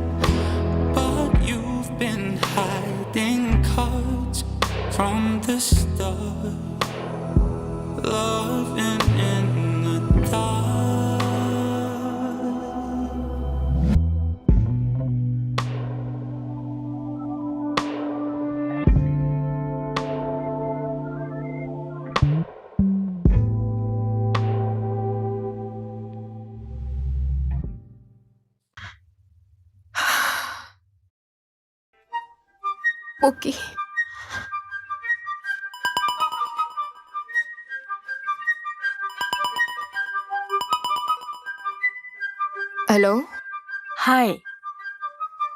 [SPEAKER 6] but you've been hiding
[SPEAKER 9] okay. Hello,
[SPEAKER 10] hi,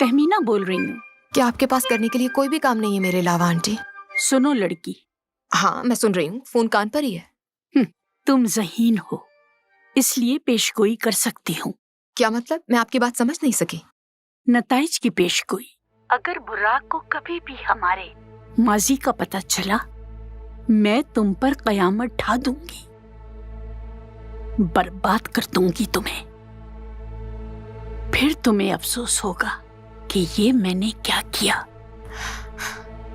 [SPEAKER 10] Tahmina बोल रही हूँ।
[SPEAKER 9] क्या आपके पास करने के लिए कोई भी काम नहीं है मेरे अलावा आंटी?
[SPEAKER 10] सुनो लड़की,
[SPEAKER 9] हाँ मैं सुन रही हूँ, फोन कान पर ही है।
[SPEAKER 10] तुम ज़हीन हो, इसलिए पेशगोई कर सकती हूँ।
[SPEAKER 9] क्या मतलब? मैं आपकी बात समझ नहीं सकी।
[SPEAKER 10] नताइज की पेशगोई। अगर बुर्राक को कभी भी हमारे माजी का पता चला, मैं तुम पर कयामत ढा दूंगी, बर्बाद कर दूंगी तुम्हें। फिर तुम्हें अफसोस होगा कि ये मैंने क्या किया।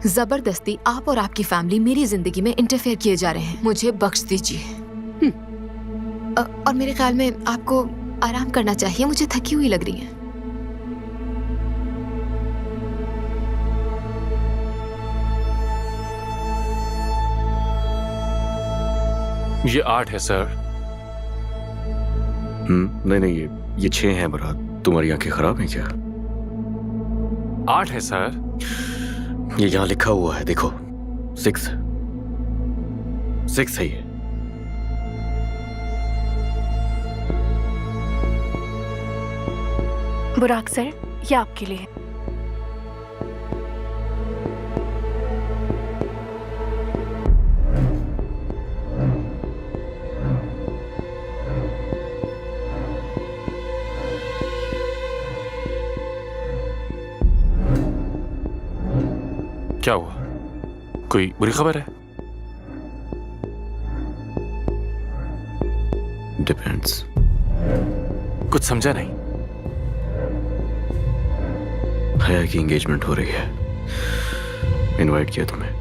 [SPEAKER 9] जबरदस्ती आप और आपकी फैमिली मेरी जिंदगी में इंटरफेयर किए जा रहे हैं, मुझे बख्श दीजिए। और मेरे ख्याल में आपको आराम करना चाहिए, मुझे थकी हुई लग रही है।
[SPEAKER 5] ये 8 है सर।
[SPEAKER 3] नहीं, ये 6 हैं मुराद। तुम्हारी आंखें खराब हैं क्या?
[SPEAKER 5] 8 है सर।
[SPEAKER 3] ये यहाँ लिखा हुआ है, देखो 6 है ये।
[SPEAKER 2] बुराक सर, ये आपके लिए।
[SPEAKER 5] क्या हुआ? कोई बुरी खबर है?
[SPEAKER 3] डिपेंड्स।
[SPEAKER 5] कुछ समझा नहीं।
[SPEAKER 3] हया की एंगेजमेंट हो रही है, इनवाइट किया तुम्हें।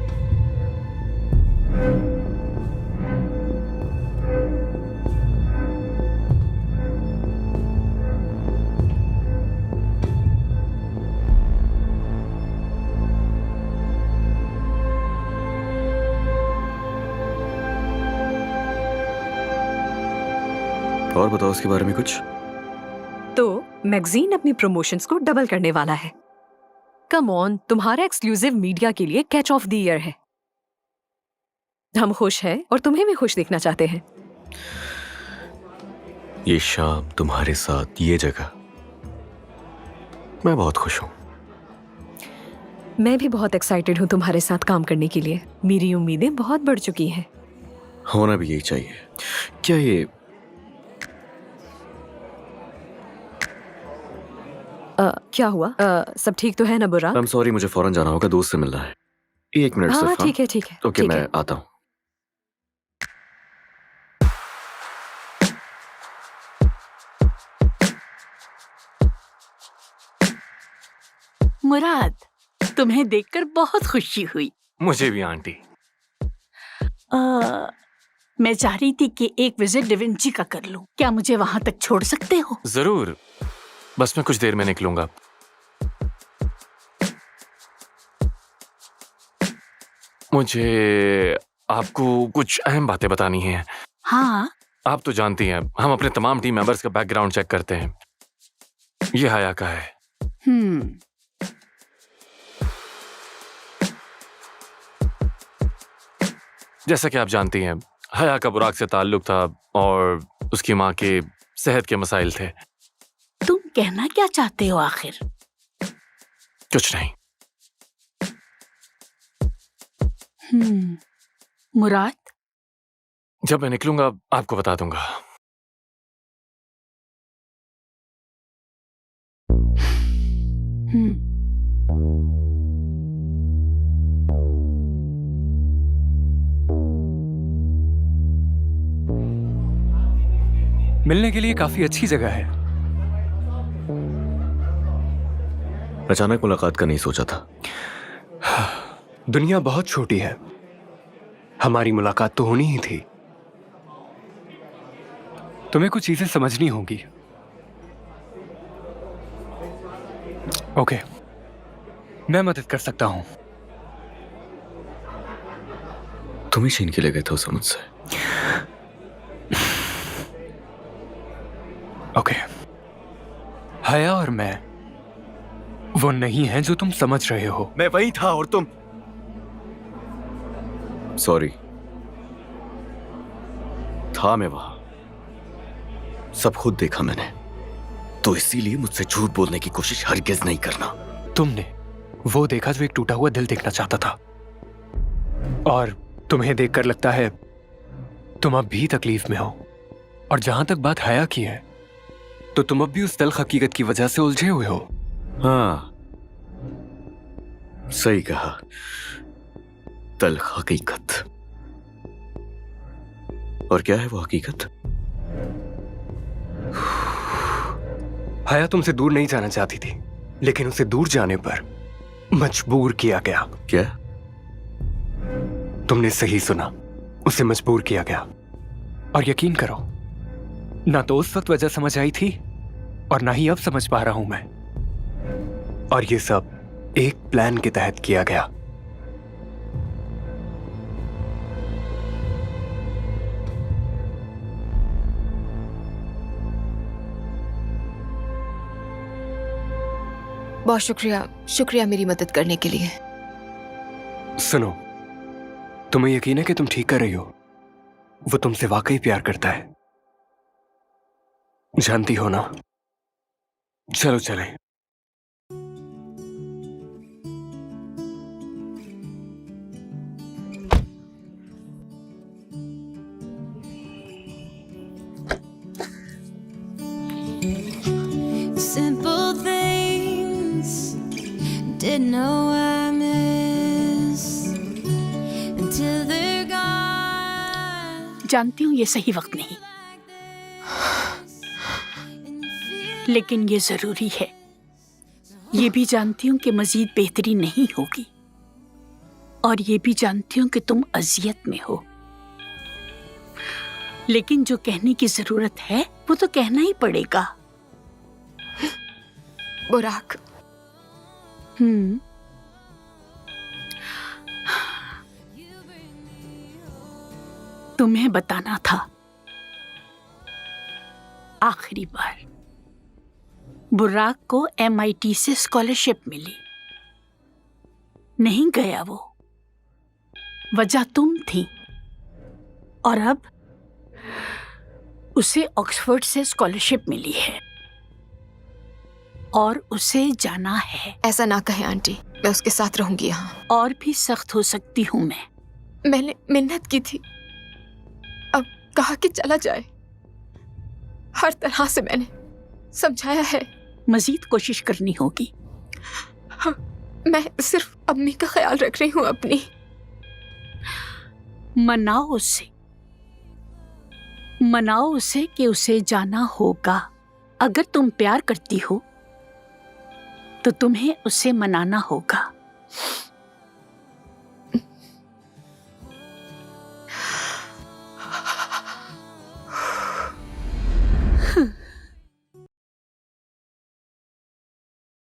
[SPEAKER 3] और बताओ उसके बारे में कुछ।
[SPEAKER 2] तो मैगजीन अपनी प्रमोशंस को डबल करने वाला है। कम ऑन, तुम्हारा एक्सक्लूसिव मीडिया के लिए कैच ऑफ द ईयर है। हम खुश हैं और तुम्हें भी खुश देखना चाहते हैं।
[SPEAKER 3] ये शाम तुम्हारे साथ, ये जगह, मैं बहुत खुश हूं।
[SPEAKER 2] मैं भी बहुत एक्साइटेड हूँ तुम्हारे साथ काम करने के लिए। मेरी उम्मीदें बहुत बढ़ चुकी हैं।
[SPEAKER 3] होना भी यही चाहिए। क्या ये
[SPEAKER 2] क्या हुआ? सब ठीक तो है ना बुरा?
[SPEAKER 3] I'm sorry, मुझे फौरन जाना होगा, दोस्त से मिलना है। 1 मिनट
[SPEAKER 2] हाँ
[SPEAKER 3] सिर्फ।
[SPEAKER 2] ठीक है ठीक है।
[SPEAKER 3] ओके,
[SPEAKER 2] ठीक
[SPEAKER 3] मैं
[SPEAKER 2] है।
[SPEAKER 3] आता हूँ।
[SPEAKER 10] मुराद, तुम्हें देखकर बहुत खुशी हुई।
[SPEAKER 5] मुझे भी आंटी।
[SPEAKER 10] मैं चाह रही थी कि एक विजिट डिविंची का कर लूं। क्या मुझे वहां तक छोड़ सकते हो?
[SPEAKER 5] जरूर, बस मैं कुछ देर में निकलूंगा। मुझे आपको कुछ अहम बातें बतानी हैं।
[SPEAKER 10] हाँ।
[SPEAKER 5] आप तो जानती हैं, हम अपने तमाम टीम मेंबर्स का बैकग्राउंड चेक करते हैं। ये हया का है। जैसा कि आप जानती हैं, हया का बुराक से ताल्लुक था और उसकी माँ के सेहत के मसाइल थे।
[SPEAKER 10] तुम कहना क्या चाहते हो आखिर?
[SPEAKER 5] कुछ नहीं।
[SPEAKER 10] मुराद,
[SPEAKER 5] जब मैं निकलूंगा आपको बता दूंगा।
[SPEAKER 14] मिलने के लिए काफी अच्छी जगह है।
[SPEAKER 3] अचानक मुलाकात का नहीं सोचा था।
[SPEAKER 14] दुनिया बहुत छोटी है, हमारी मुलाकात तो होनी ही थी। तुम्हें कुछ चीजें समझनी होंगी। ओके, मैं मदद कर सकता हूं।
[SPEAKER 3] तुम ही छीन के ले गए थे उसे मुझसे।
[SPEAKER 14] ओके, हया और मैं वो नहीं है जो तुम समझ रहे हो। मैं वही था और तुम।
[SPEAKER 3] सॉरी, था मैं वहां, सब खुद देखा मैंने, तो इसीलिए मुझसे झूठ बोलने की कोशिश हरगिज नहीं करना।
[SPEAKER 14] तुमने वो देखा जो एक टूटा हुआ दिल देखना चाहता था, और तुम्हें देखकर लगता है तुम अब भी तकलीफ में हो। और जहां तक बात हया की है, तो तुम अब भी उस तल्ख हकीकत की वजह से उलझे हुए हो।
[SPEAKER 3] हाँ, सही कहा, तल्ख हकीकत। और क्या है वो हकीकत?
[SPEAKER 14] हया तुमसे दूर नहीं जाना चाहती थी, लेकिन उसे दूर जाने पर मजबूर किया गया।
[SPEAKER 3] क्या?
[SPEAKER 14] तुमने सही सुना, उसे मजबूर किया गया। और यकीन करो, ना तो उस वक्त वजह समझ आई थी और ना ही अब समझ पा रहा हूं मैं। और ये सब एक प्लान के तहत किया गया।
[SPEAKER 9] बहुत शुक्रिया, शुक्रिया मेरी मदद करने के लिए।
[SPEAKER 14] सुनो, तुम्हें यकीन है कि तुम ठीक कर रही हो? वो तुमसे वाकई प्यार करता है, जानती हो ना? चलो चलें।
[SPEAKER 11] Simple things didn't know I miss until they're gone.
[SPEAKER 10] जानती हूँ ये सही वक्त नहीं, लेकिन ये जरूरी है। ये भी जानती हूँ कि मजीद बेहतरी नहीं होगी, और ये भी जानती हूँ कि तुम अजियत में हो। लेकिन जो कहने की जरूरत है वो तो कहना ही पड़ेगा।
[SPEAKER 9] बुराक,
[SPEAKER 10] तुम्हें बताना था आखिरी बार। बुराक को MIT से स्कॉलरशिप मिली, नहीं गया वो, वजह तुम थी। और अब उसे ऑक्सफोर्ड से स्कॉलरशिप मिली है और उसे जाना है।
[SPEAKER 9] ऐसा ना कहे आंटी, मैं उसके साथ रहूंगी यहाँ।
[SPEAKER 10] और भी सख्त हो सकती हूँ
[SPEAKER 9] मैंने मिन्नत की थी, अब कहा कि चला जाए। हर तरह से मैंने समझाया है।
[SPEAKER 10] मजीद कोशिश करनी होगी।
[SPEAKER 9] हाँ, मैं सिर्फ अम्मी का ख्याल रख रही हूँ अपनी।
[SPEAKER 10] मनाओ उसे कि उसे जाना होगा। अगर तुम प्यार करती हो तो तुम्हें उसे मनाना होगा।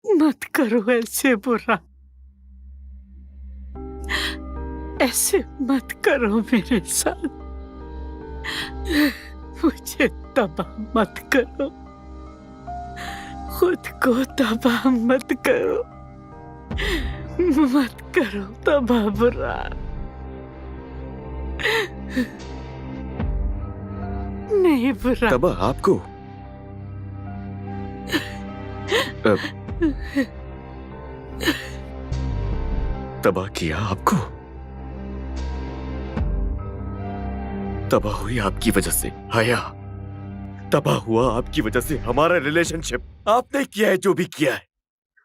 [SPEAKER 10] मत करो ऐसे बुरा, ऐसे मत करो मेरे साथ। मुझे तबाह मत करो, खुद को तबाह मत करो, मत करो तबाह बुरा। नहीं बुरा।
[SPEAKER 3] तबाह आपको? तबाह किया आपको? तबाह हुई आपकी वजह से हया, तबाह हुआ आपकी वजह से हमारा रिलेशनशिप। आपने किया है जो भी किया है,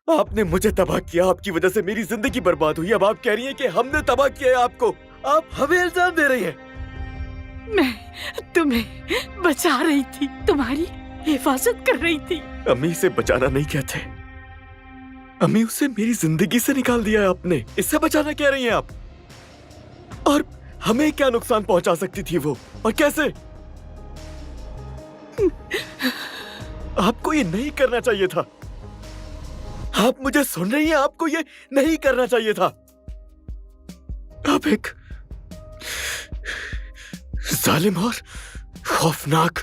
[SPEAKER 3] आपने मुझे तबाह किया, आपकी वजह से मेरी जिंदगी बर्बाद हुई। अब आप कह रही हैं कि हमने तबाह किया है आपको, आप हमें इल्जाम दे रही हैं।
[SPEAKER 10] मैं तुम्हें बचा रही थी, तुम्हारी हिफाजत कर रही थी।
[SPEAKER 3] अम्मी से बचाना नहीं कहते, अम्मी उसे मेरी जिंदगी से निकाल दिया है आपने, इससे बचाना कह रही हैं आप। और हमें क्या नुकसान पहुंचा सकती थी वो, और कैसे? आपको ये नहीं करना चाहिए था। आप मुझे सुन रही हैं? आपको ये नहीं करना चाहिए था। आप एक जालिम और खौफनाक,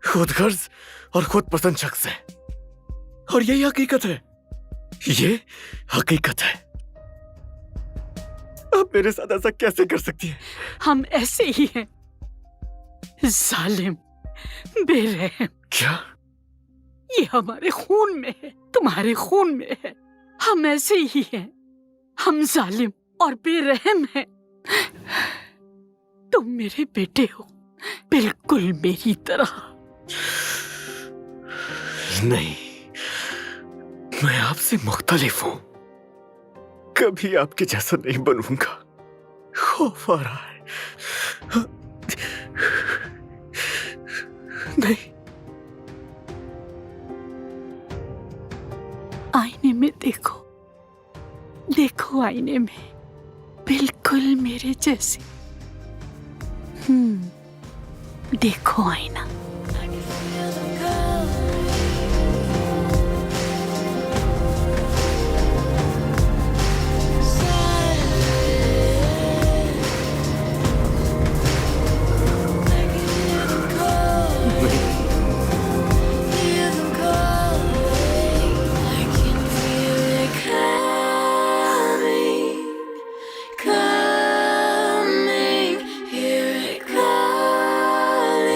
[SPEAKER 3] खुदगर्ज और खुद पसंद शख्स है, और यही हकीकत है। ये हकीकत है। आप मेरे साथ ऐसा कैसे कर सकती है?
[SPEAKER 10] हम ऐसे ही हैं, जालिम, बेरहम।
[SPEAKER 3] क्या?
[SPEAKER 10] ये हमारे खून में है, तुम्हारे खून में है। हम ऐसे ही हैं, हम जालिम और बेरहम हैं। तुम मेरे बेटे हो, बिल्कुल मेरी तरह।
[SPEAKER 3] नहीं, मैं आपसे मुख्तलिफ हूं। कभी आपके जैसा नहीं बनूंगा। खौफ आ रहा है। नहीं।
[SPEAKER 10] आईने में देखो, देखो आईने में, बिल्कुल मेरे जैसे। देखो आईना।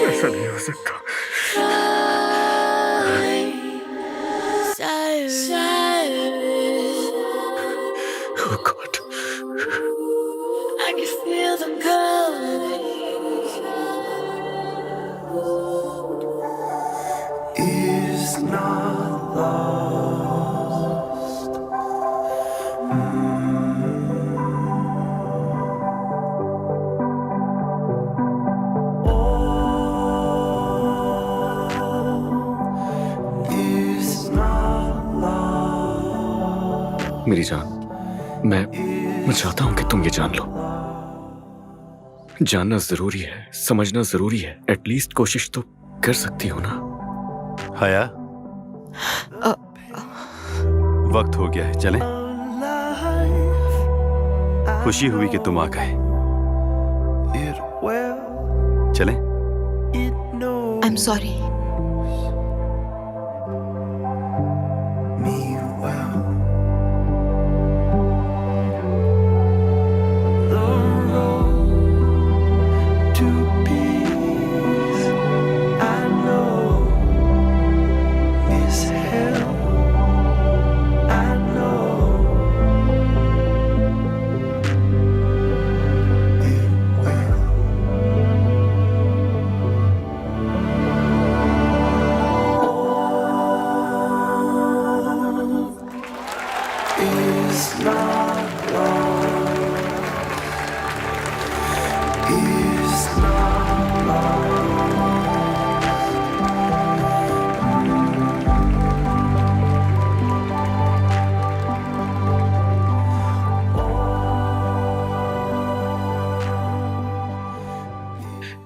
[SPEAKER 3] ऐसा नहीं हो सकता। Oh God.
[SPEAKER 11] I can feel them coming.
[SPEAKER 13] Is not lost. Is not lost.
[SPEAKER 3] मेरी जान, मैं चाहता हूं कि तुम ये जान लो। जानना जरूरी है, समझना जरूरी है। एटलीस्ट कोशिश तो कर सकती हो ना।
[SPEAKER 7] हया, वक्त हो गया है, चलें? खुशी हुई कि तुम आ गए। चलें?
[SPEAKER 9] I am sorry.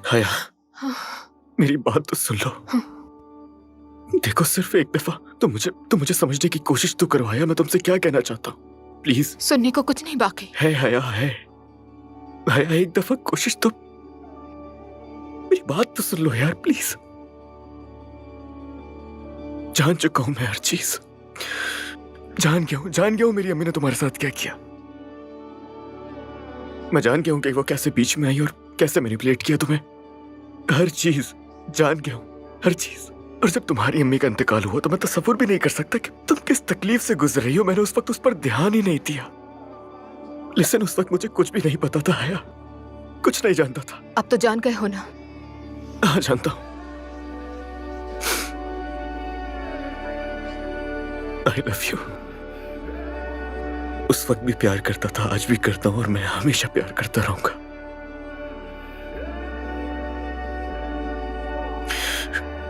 [SPEAKER 3] हया, मेरी बात तो सुन लो। देखो, सिर्फ एक दफा तो मुझे समझने की कोशिश तो करो। हया, मैं तुमसे क्या कहना चाहता हूँ, प्लीज।
[SPEAKER 9] सुनने को कुछ नहीं बाकी
[SPEAKER 3] है हया, है हया, एक दफा कोशिश तो, मेरी बात तो सुन लो यार, प्लीज। जान चुका हूं मैं हर चीज। जान गया हूं मेरी अम्मी ने तुम्हारे साथ क्या किया। मैं जान गया हूं कि वो कैसे बीच में आई और कैसे मैनिपुलेट किया तुम्हें। हर चीज जान गया हूं, हर चीज। और जब तुम्हारी अम्मी का इंतकाल हुआ तो मैं तसव्वुर भी नहीं कर सकता कि तुम किस तकलीफ से गुजर रही हो। मैंने उस वक्त उस पर ध्यान ही नहीं दिया। लेकिन उस वक्त मुझे कुछ भी नहीं पता था हया, कुछ नहीं जानता था।
[SPEAKER 9] अब तो जान गए हो ना?
[SPEAKER 3] हाँ, जानता हूं। I love you. उस वक्त भी प्यार करता था, आज भी करता हूं और मैं हमेशा प्यार करता रहूंगा।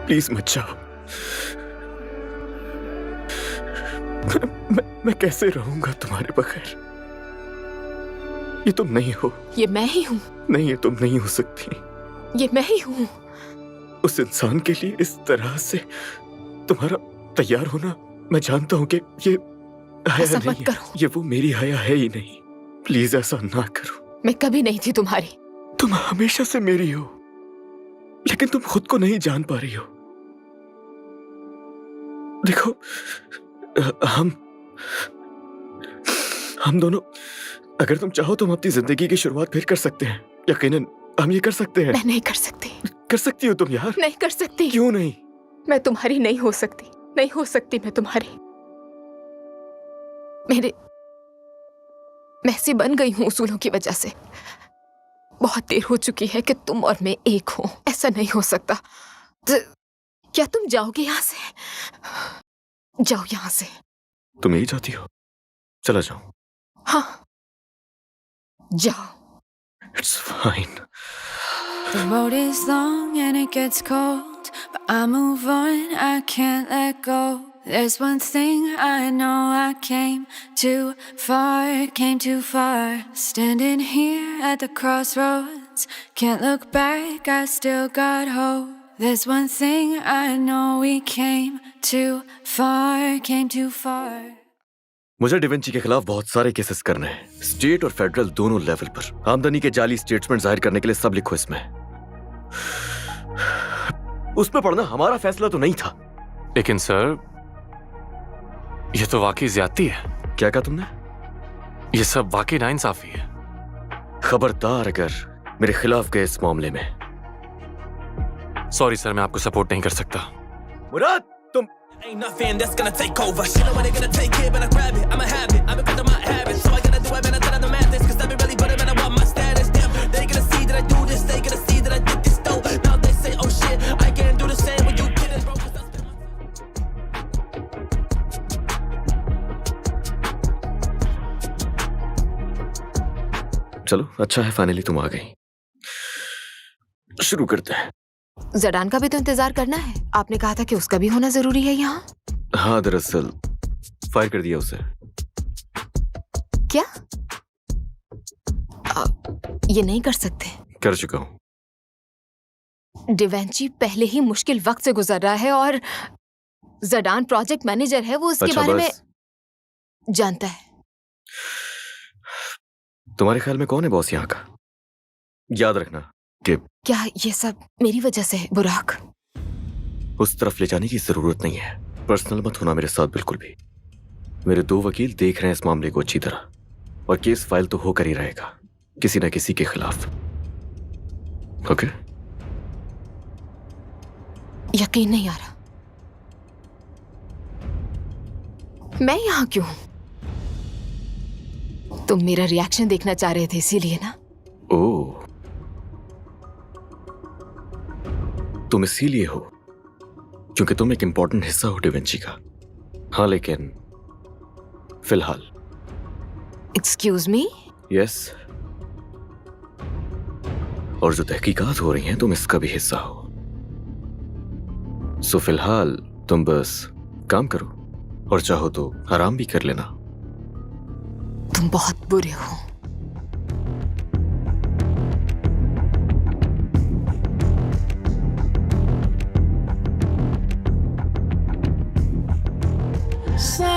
[SPEAKER 3] प्लीज मत जाओ। मैं कैसे रहूंगा तुम्हारे बगैर? ये तुम नहीं हो।
[SPEAKER 9] ये मैं ही हूँ।
[SPEAKER 3] नहीं, ये तुम नहीं हो सकती।
[SPEAKER 9] ये मैं ही हूँ।
[SPEAKER 3] उस इंसान के लिए इस तरह से तुम्हारा तैयार होना, मैं जानता हूँ कि ये हया
[SPEAKER 9] ऐसा
[SPEAKER 3] नहीं
[SPEAKER 9] मत
[SPEAKER 3] है।
[SPEAKER 9] करो।
[SPEAKER 3] ये वो मेरी हया है ही नहीं। प्लीज ऐसा ना करो।
[SPEAKER 9] मैं कभी नहीं थी तुम्हारी।
[SPEAKER 3] तुम हमेशा से मेरी हो, लेकिन तुम खुद को नहीं जान पा रही हो। देखो, हम दोनों, अगर तुम चाहो तो हम अपनी जिंदगी की शुरुआत फिर कर सकते हैं। यकीनन हम ये कर सकते हैं।
[SPEAKER 9] मैं नहीं कर सकती।
[SPEAKER 3] कर सकती हो तुम यार।
[SPEAKER 9] नहीं कर सकती।
[SPEAKER 3] क्यों नहीं?
[SPEAKER 9] मैं तुम्हारी नहीं हो सकती। नहीं हो सकती मैं तुम्हारी। मैं ऐसी बन गई हूँ उसूलों की वजह से। बहुत देर हो चुकी है कि तुम और मैं एक हो। ऐसा नहीं हो सकता। क्या तुम जाओगे यहाँ से? जाओ यहाँ से।
[SPEAKER 3] तुम यही चाहती हो? चला जाओ।
[SPEAKER 9] हाँ, जाओ।
[SPEAKER 3] It's fine.
[SPEAKER 11] The road is long and it gets cold, but I move on, I can't let go. There's one thing I know, I came too far. Standing here at the crossroads, can't look back, I still got hope. There's one thing I know, we came too far.
[SPEAKER 3] मुझे डिविंची के खिलाफ बहुत सारे केसेस करने हैं, स्टेट और फेडरल दोनों लेवल पर। आमदनी के जाली स्टेटमेंट जाहिर करने के लिए सब लिखो इसमें। उसमें पढ़ना हमारा फैसला तो नहीं था।
[SPEAKER 5] लेकिन सर, ये तो वाकई ज्यादती है।
[SPEAKER 3] क्या कहा तुमने?
[SPEAKER 5] ये सब वाकई नाइंसाफी है।
[SPEAKER 3] खबरदार अगर मेरे खिलाफ गए इस मामले में।
[SPEAKER 5] सॉरी सर, मैं आपको सपोर्ट नहीं कर सकता।
[SPEAKER 3] मुराद, तुम
[SPEAKER 6] Ain't nothing that's gonna take over. Shit, know when they gonna take it, but I grab it. I'ma have it. I'm because of my habits. So I gotta do it, man. I thought I'm the math. Cause I be really better, man. I want my status. Damn, they gonna see that I do this. They gonna see that I did this, though. Now they say, oh shit, I can't do the same when you did it, bro. Cause I spent
[SPEAKER 3] चलो, अच्छा है फाइनली तुम आ गई। शुरू करते हैं।
[SPEAKER 9] जडान का भी तो इंतजार करना है। आपने कहा था कि उसका भी होना जरूरी है यहाँ।
[SPEAKER 3] हाँ, दरअसल फायर कर दिया उसे।
[SPEAKER 9] क्या? ये नहीं कर सकते।
[SPEAKER 3] कर चुका हूँ।
[SPEAKER 9] डिवेंची पहले ही मुश्किल वक्त से गुजर रहा है और जडान प्रोजेक्ट मैनेजर है, वो इसके बारे में जानता है।
[SPEAKER 3] तुम्हारे ख्याल में कौन है बॉस यहाँ का? याद रखना कि
[SPEAKER 9] क्या ये सब मेरी वजह से है बुराक?
[SPEAKER 3] उस तरफ ले जाने की जरूरत नहीं है। पर्सनल मत होना मेरे साथ बिल्कुल भी। मेरे 2 वकील देख रहे हैं इस मामले को अच्छी तरह, और केस फाइल तो होकर ही रहेगा किसी न किसी के खिलाफ। ओके?
[SPEAKER 9] यकीन नहीं आ रहा। मैं यहाँ क्यों हूं? तुम मेरा रिएक्शन देखना चाह रहे थे इसीलिए ना?
[SPEAKER 3] ओह, तुम इसीलिए हो क्योंकि तुम एक इंपॉर्टेंट हिस्सा हो डिविंची का। हाँ, लेकिन फिलहाल।
[SPEAKER 9] Excuse me?
[SPEAKER 3] यस। और जो तहकीकात हो रही हैं तुम इसका भी हिस्सा हो। सो फिलहाल तुम बस काम करो, और चाहो तो आराम भी कर लेना।
[SPEAKER 9] तुम बहुत बुरे हो।
[SPEAKER 11] Slide